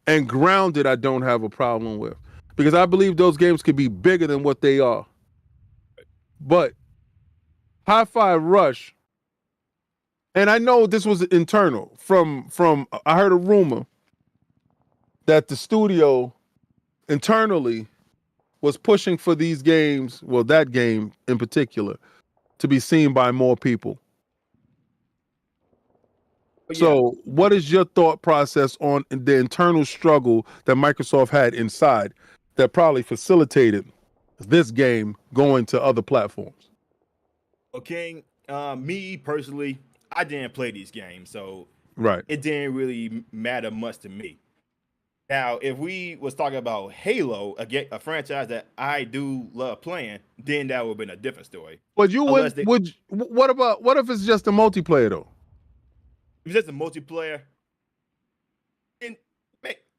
And Grounded, I don't have a problem with. Because I believe those games could be bigger than what they are. But Hi-Fi Rush, and I know this was internal from I heard a rumor that the studio internally was pushing for these games, well, that game in particular, to be seen by more people. Yeah. So what is your thought process on the internal struggle that Microsoft had inside that probably facilitated this game going to other platforms? Okay, me personally, I didn't play these games, so right, it didn't really matter much to me. Now, if we was talking about Halo, a franchise that I do love playing, then that would have been a different story. But you what if it's just a multiplayer though? If it's just a multiplayer, then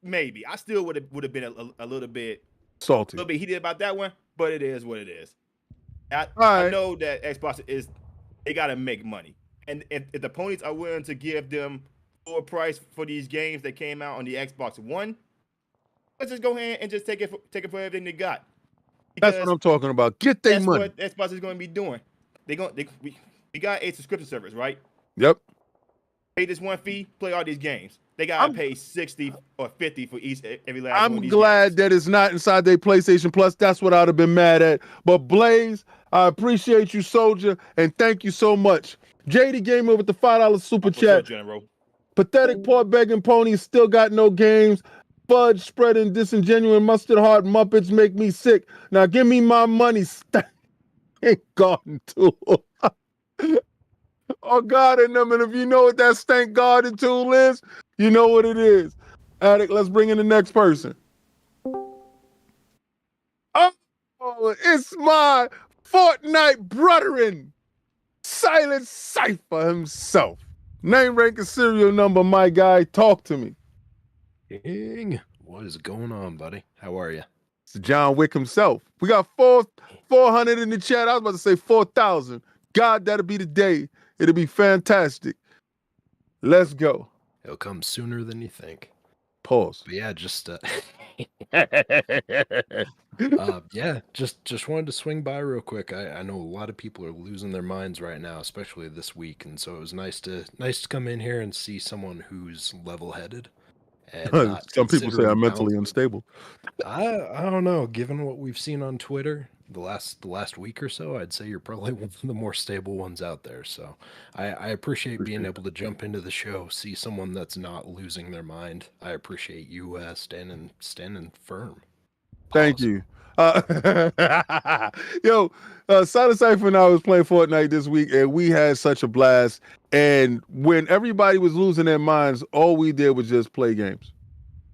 maybe I still would have been a little bit salty, a little bit heated about that one. But it is what it is. I know that Xbox they gotta make money, and if the ponies are willing to give them full price for these games that came out on the Xbox One, let's just go ahead and just take it for everything they got. Because that's what I'm talking about. Get their money. That's what Xbox is going to be doing. We got a subscription service, right? Yep. Pay this one fee, play all these games. They gotta pay 60 or 50 for every last one of these glad games. that it's not inside their PlayStation Plus. That's what I'd have been mad at. But Blaze, I appreciate you, Soldier, and thank you so much. JD Gamer with the $5 super chat. General. Pathetic poor begging ponies still got no games. Fudge spreading disingenuous mustard heart Muppets make me sick. Now give me my money. Stank garden tool. Oh God in them. And if you know what that stank garden tool is, you know what it is. Addict, let's bring in the next person. Oh, it's my Fortnite brethren, Silent Cypher himself. Name, rank, and serial number, my guy. Talk to me. King, what is going on, buddy? How are you? It's John Wick himself. We got 400 in the chat. I was about to say 4,000. God, that'll be the day. It'll be fantastic. Let's go. It'll come sooner than you think. Pause. But yeah, just just wanted to swing by real quick. I know a lot of people are losing their minds right now, especially this week, and so it was nice to come in here and see someone who's level-headed. And some people say I'm mentally unstable. I don't know. Given what we've seen on Twitter the last week or so, I'd say you're probably one of the more stable ones out there. So I appreciate being able to jump into the show, see someone that's not losing their mind. I appreciate you standing firm. Thank you. Yo, Silent Cypher and I was playing Fortnite this week, and we had such a blast. And when everybody was losing their minds, all we did was just play games.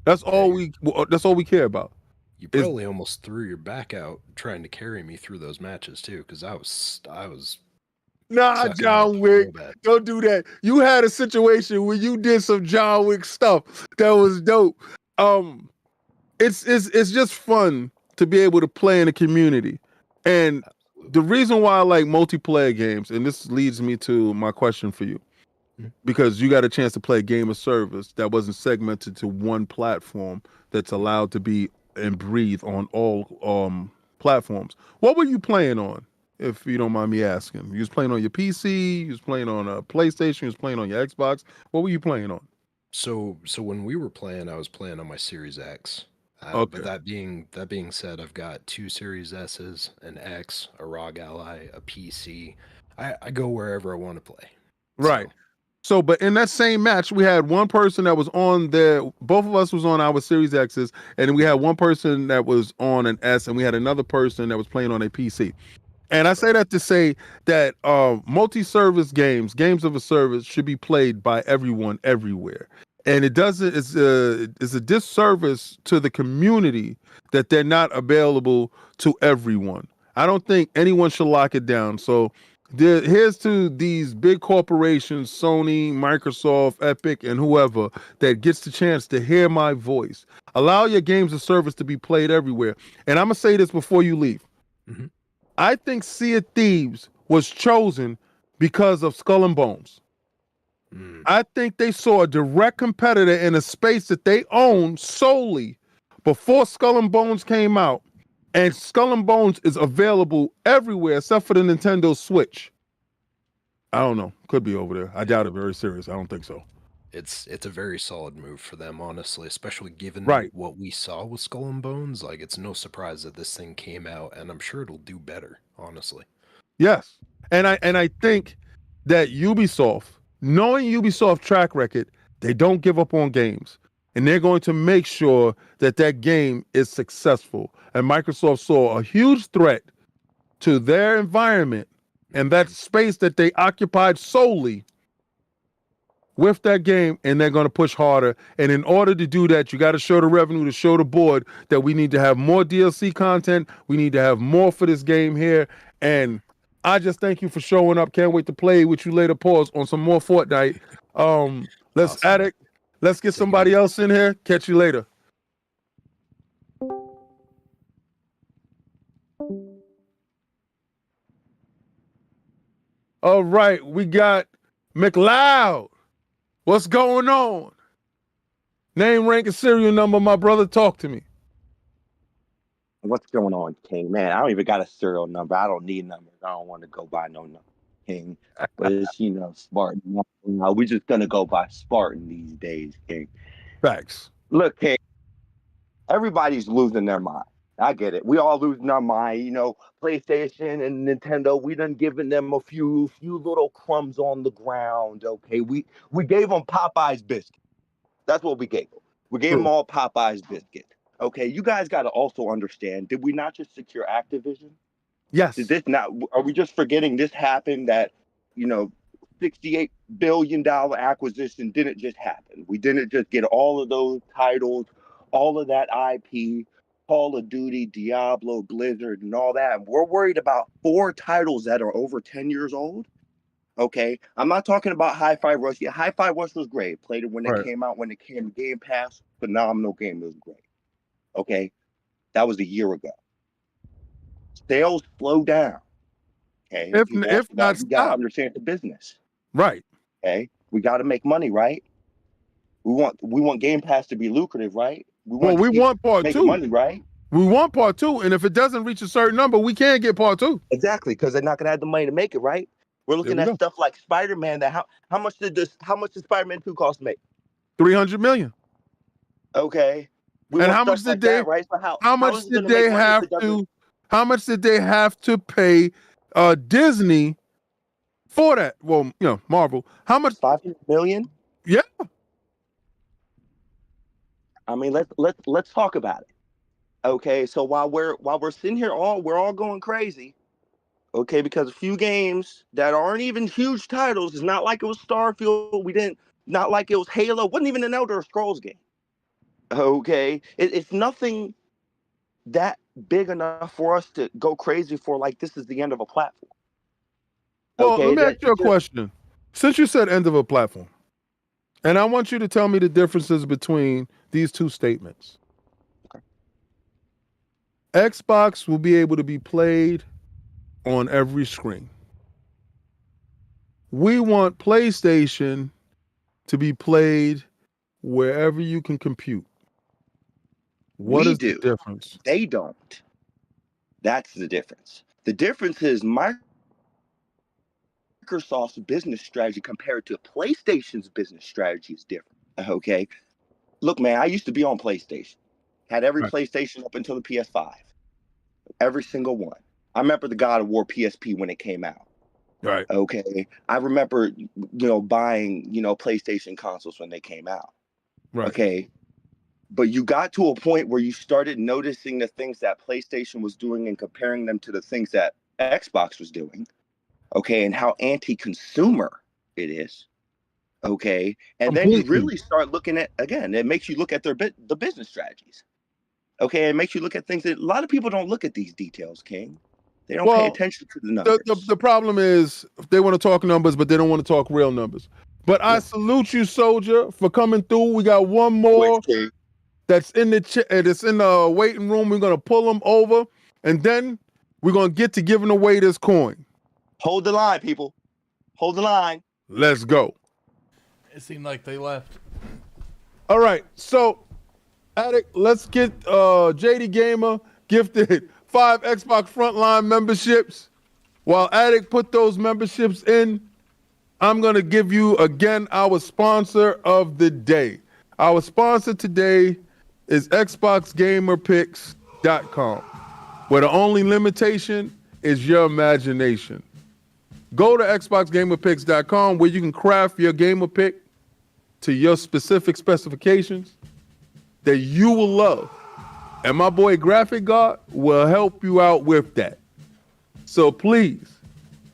That's all we care about. You probably almost threw your back out trying to carry me through those matches too, because I was Nah, sucking John up Wick, real bad. don't do that. You had a situation where you did some John Wick stuff that was dope. It's just fun to be able to play in a community. And the reason why I like multiplayer games, and this leads me to my question for you, because you got a chance to play a game of service that wasn't segmented to one platform that's allowed to be and breathe on all platforms. What were you playing on, if you don't mind me asking? You was playing on your PC, you was playing on a PlayStation, you was playing on your Xbox. What were you playing on? So when we were playing, I was playing on my Series X. Okay. But that being said, I've got 2 Series S's, an X, a ROG Ally, a PC. I go wherever I want to play. Right. So, but in that same match, we had one person that was on there. Both of us was on our Series X's, and we had one person that was on an S, and we had another person that was playing on a PC. And I say that to say that multi-service games of a service, should be played by everyone everywhere. And it doesn't. It's a disservice to the community that they're not available to everyone. I don't think anyone should lock it down. So here's to these big corporations, Sony, Microsoft, Epic, and whoever that gets the chance to hear my voice. Allow your games of service to be played everywhere. And I'm gonna say this before you leave. Mm-hmm. I think Sea of Thieves was chosen because of Skull and Bones. I think they saw a direct competitor in a space that they own solely before Skull and Bones came out. And Skull and Bones is available everywhere except for the Nintendo Switch. I don't know. Could be over there. I doubt it very serious. I don't think so. It's a very solid move for them, honestly, especially given Right. what we saw with Skull and Bones. Like, it's no surprise that this thing came out, and I'm sure it'll do better, honestly. Yes. And I think that Ubisoft, knowing Ubisoft track record, they don't give up on games. And they're going to make sure that that game is successful. And Microsoft saw a huge threat to their environment and that space that they occupied solely with that game, and they're going to push harder. And in order to do that, you got to show the revenue, to show the board that we need to have more DLC content. We need to have more for this game here. And I just thank you for showing up. Can't wait to play with you later. Pause on some more Fortnite. Let's Awesome. Addict. Let's get somebody else in here. Catch you later. All right, we got McLeod. What's going on? Name, rank, and serial number, my brother. Talk to me. What's going on, King? Man, I don't even got a serial number. I don't need numbers. I don't want to go by no number, King. But it's, Spartan. We're just going to go by Spartan these days, King. Facts. Look, King, everybody's losing their mind. I get it. We all losing our mind. PlayStation and Nintendo, we done given them a few little crumbs on the ground, okay? We gave them Popeye's biscuit. That's what we gave them. We gave them all Popeye's biscuit. Okay, you guys got to also understand, did we not just secure Activision? Yes. Are we just forgetting this happened, that, $68 billion acquisition didn't just happen. We didn't just get all of those titles, all of that IP, Call of Duty, Diablo, Blizzard, and all that. We're worried about 4 titles that are over 10 years old. Okay, I'm not talking about Hi-Fi Rush. Yeah, Hi-Fi Rush was great. Played it when it came out, when it came to Game Pass. Phenomenal game. It was great. Okay, that was a year ago. Sales slow down. Okay, If not, you got to understand the business. Right. Okay, we got to make money, right? We want Game Pass to be lucrative, right? We want part 2. Money, right? We want part 2, and if it doesn't reach a certain number, we can't get part 2. Exactly, because they're not going to have the money to make it, right? We're looking at stuff like Spider-Man. How much did Spider-Man 2 cost to make? $300 million. Okay. And how much did they? Right? So how much did they have to? How much did they have to pay Disney for that? Well, Marvel. How much? $500 million. Yeah. I mean, let's talk about it. Okay, so while we're sitting here we're all going crazy. Okay, because a few games that aren't even huge titles, it's not like it was Starfield. Not like it was Halo. Wasn't even an Elder Scrolls game. Okay, it's nothing that big enough for us to go crazy for. Like this is the end of a platform. Well, let Okay, me ask you a question. Since you said end of a platform, and I want you to tell me the differences between these two statements. Xbox will be able to be played on every screen. We want PlayStation to be played wherever you can compute. What we is the do. difference? They don't. That's the difference. The difference is Microsoft's business strategy compared to PlayStation's business strategy is different. Okay. Look, man, I used to be on PlayStation. Had every Right. PlayStation up until the PS5. Every single one. I remember the God of War PSP when it came out. Right. Okay. I remember, buying, PlayStation consoles when they came out. Right. Okay. But you got to a point where you started noticing the things that PlayStation was doing and comparing them to the things that Xbox was doing. Okay. And how anti-consumer it is. Okay. And then you Completely. really start looking at, again, it makes you look at the business strategies. Okay. It makes you look at things that a lot of people don't look at these details, King. They don't pay Well, attention to the numbers. the problem is they want to talk numbers, but they don't want to talk real numbers. But I salute you, Soldier, for coming through. We got one more that's in the waiting room. We're gonna pull them over, and then we're gonna get to giving away this coin. Hold the line, people. Hold the line. Let's go. It seemed like they left. All right, so Addict, let's get JD Gamer gifted 5 Xbox Frontline memberships. While Addict put those memberships in, I'm going to give you again our sponsor of the day. Our sponsor today is XboxGamerPicks.com, where the only limitation is your imagination. Go to XboxGamerPicks.com where you can craft your gamer pick to your specific specifications that you will love. And my boy Graphic God will help you out with that. So please,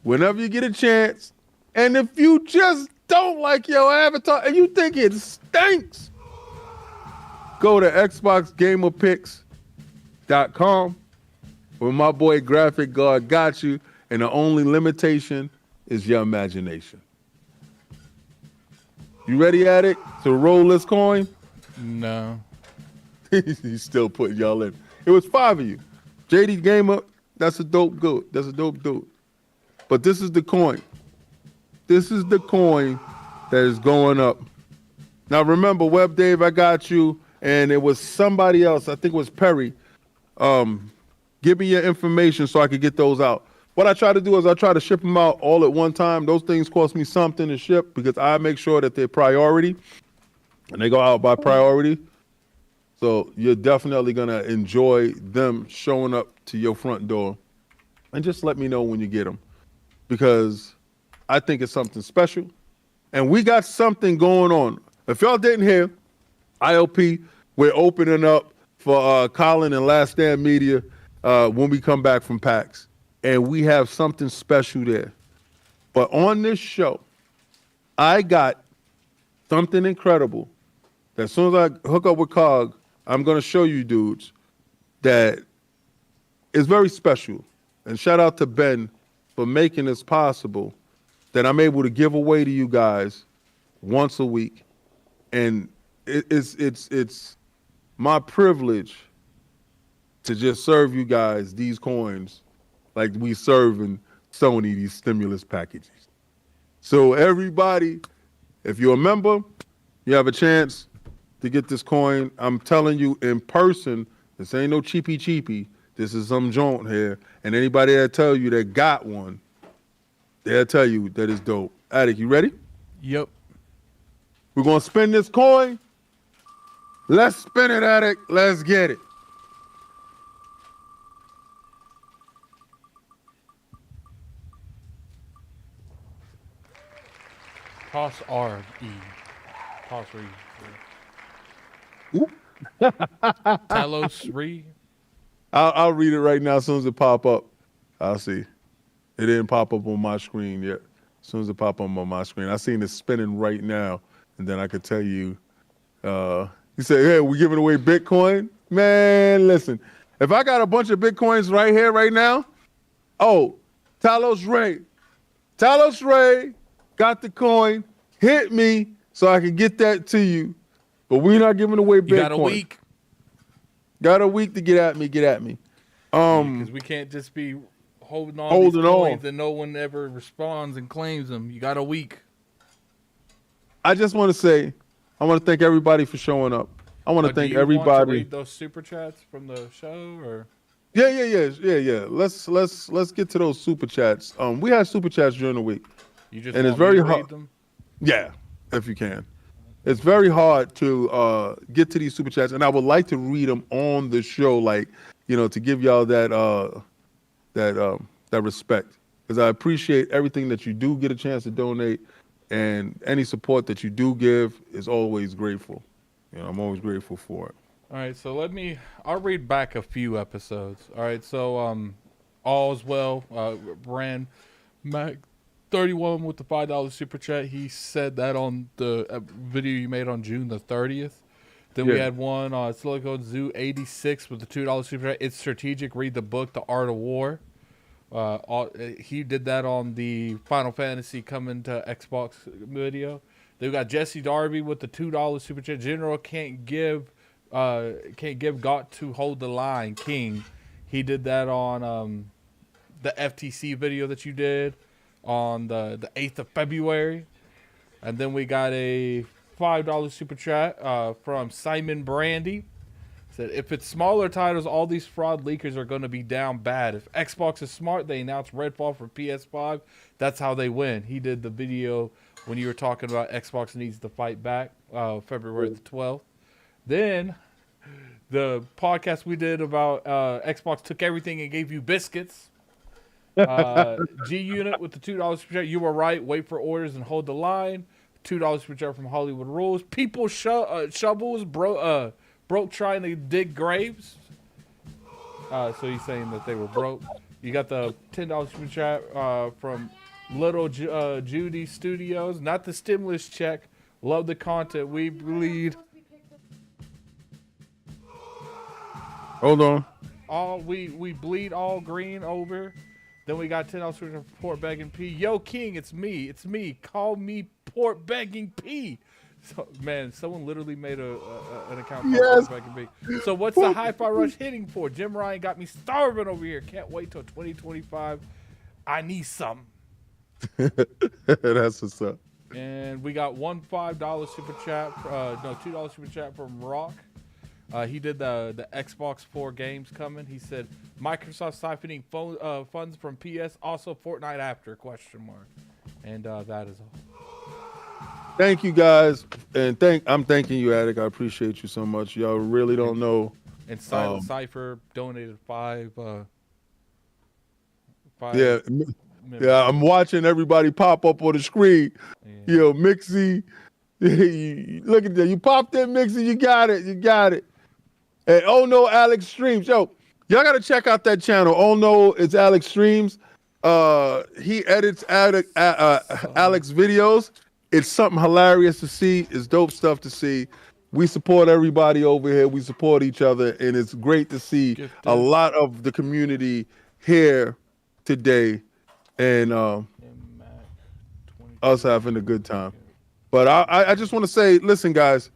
whenever you get a chance, and if you just don't like your avatar and you think it stinks, go to XboxGamerPicks.com where my boy Graphic God got you, and the only limitation is your imagination. You ready, Addict, to roll this coin? No. He's still putting y'all in. It was 5 of you. JD Gamer, that's a dope dude. That's a dope dude. But this is the coin. This is the coin that is going up. Now remember, Web Dave, I got you, and it was somebody else. I think it was Perry. Give me your information so I could get those out. What I try to do is I try to ship them out all at one time. Those things cost me something to ship because I make sure that they're priority, and they go out by priority. So you're definitely going to enjoy them showing up to your front door. And just let me know when you get them, because I think it's something special. And we got something going on. If y'all didn't hear, ILP, we're opening up for Colin and Last Stand Media when we come back from PAX. And we have something special there. But on this show, I got something incredible that as soon as I hook up with COG, I'm going to show you dudes that is very special. And shout out to Ben for making this possible, that I'm able to give away to you guys once a week. And it's my privilege to just serve you guys these coins like we serve in Sony these stimulus packages. So everybody, if you're a member, you have a chance to get this coin. I'm telling you in person, this ain't no cheapy. This is some joint here. And anybody that tell you that got one, they'll tell you that it's dope. Attic, you ready? Yep. We're going to spin this coin. Let's spin it, Attic. Let's get it. Toss R E. Toss re. Talos re. I'll read it right now as soon as it pop up. I'll see. It didn't pop up on my screen yet. As soon as it pop up on my screen, I seen it spinning right now, and then I could tell you. You say, "Hey, we giving away Bitcoin?" Man, listen. If I got a bunch of Bitcoins right here, right now, oh, Talos Ray got the coin. Hit me so I can get that to you. But we're not giving away Bitcoin. You got a week. Got a week to get at me. Get at me. Because we can't just be holding on these coins and no one ever responds and claims them. You got a week. I just want to say, I want to thank everybody for showing up. I want to thank everybody. Want to read those super chats from the show, or? Yeah. Let's get to those super chats. We had super chats during the week. You just and it's very hard. Them? Yeah, if you can. It's very hard to get to these super chats, and I would like to read them on the show, like, you know, to give y'all that respect, because I appreciate everything that you do get a chance to donate, and any support that you do give is always grateful. You know, I'm always grateful for it. All right, so I'll read back a few episodes. All right, so All's Well, Brand Mac 31 with the $5 super chat. He said that on the video you made on June the 30th. Then we had one Silicon Zoo 86 with the $2 super chat. It's strategic. Read the book, The Art of War. He did that on the Final Fantasy coming to Xbox video. Then we got Jesse Darby with the $2 super chat. General can't give got to hold the line. King. He did that on the FTC video that you did on the 8th of February. And then we got a $5 super chat from Simon Brandy. Said, if it's smaller titles, all these fraud leakers are going to be down bad. If Xbox is smart, they announce Redfall for PS5. That's how they win. He did the video when you were talking about Xbox needs to fight back, February the 12th. Then the podcast we did about Xbox took everything and gave you biscuits. G Unit with the $2 super chat. You were right. Wait for orders and hold the line. $2 super chat from Hollywood Rules. People shovels broke trying to dig graves. So he's saying that they were broke. You got the $10 super chat from Little Judy Studios. Not the stimulus check. Love the content. We bleed. Hold on. We bleed all green over. Then we got $10 for Port Begging P. Yo, King, it's me. Call me Port Begging P. So, man, someone literally made an account called Port Begging P. So what's the Hi-Fi Rush hitting for? Jim Ryan got me starving over here. Can't wait till 2025. I need something. That's what's up. And we got one $5 super chat. $2 super chat from Rock. He did the Xbox 4 games coming. He said Microsoft siphoning funds from PS. Also Fortnite after ? And that is all. Thank you guys, and I'm thanking you, Attic. I appreciate you so much. Y'all really don't know. And Silent Cypher donated five. Yeah, I'm watching everybody pop up on the screen. Yeah. Yo, Mixie, look at that. You popped that, Mixie. You got it. And oh no, Alex Streams. Yo, y'all gotta check out that channel. Oh no, it's Alex Streams. He edits Alex videos. It's something hilarious to see. It's dope stuff to see. We support everybody over here. We support each other, and it's great to see a lot of the community here today, and us having a good time. But I just want to say, listen, guys,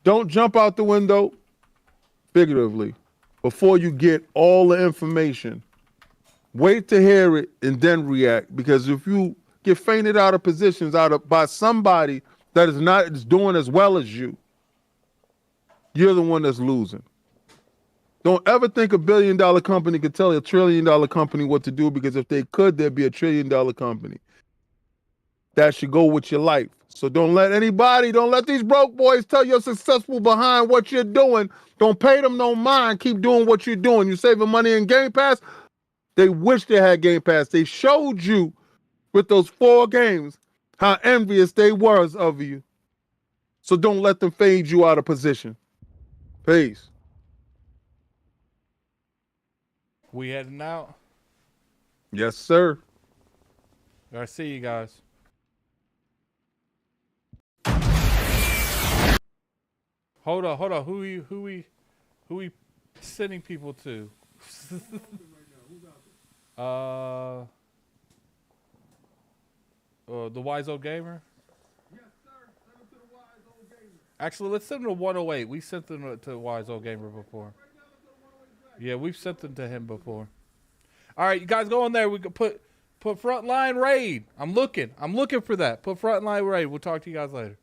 don't jump out the window, figuratively, before you get all the information. Wait to hear it and then react, because if you get fainted out of positions by somebody that is doing as well as you, you're the one that's losing. Don't ever think a $1 billion company could tell a $1 trillion company what to do, because if they could, there'd be a $1 trillion company. That should go with your life. So don't let these broke boys tell you're successful behind what you're doing. Don't pay them no mind. Keep doing what you're doing. You're saving money in Game Pass. They wish they had Game Pass. They showed you with those 4 games how envious they were of you. So don't let them fade you out of position. Peace. We heading out. Yes, sir. I see you guys. Hold on. Who we sending people to? The Wise Old Gamer. Yes, sir. Send them to the Wise Old Gamer. Actually, let's send them to 108. We sent them to Wise Old Gamer before. Yeah, we've sent them to him before. All right, you guys go in there. We can put Frontline Raid. I'm looking for that. Put Frontline Raid. We'll talk to you guys later.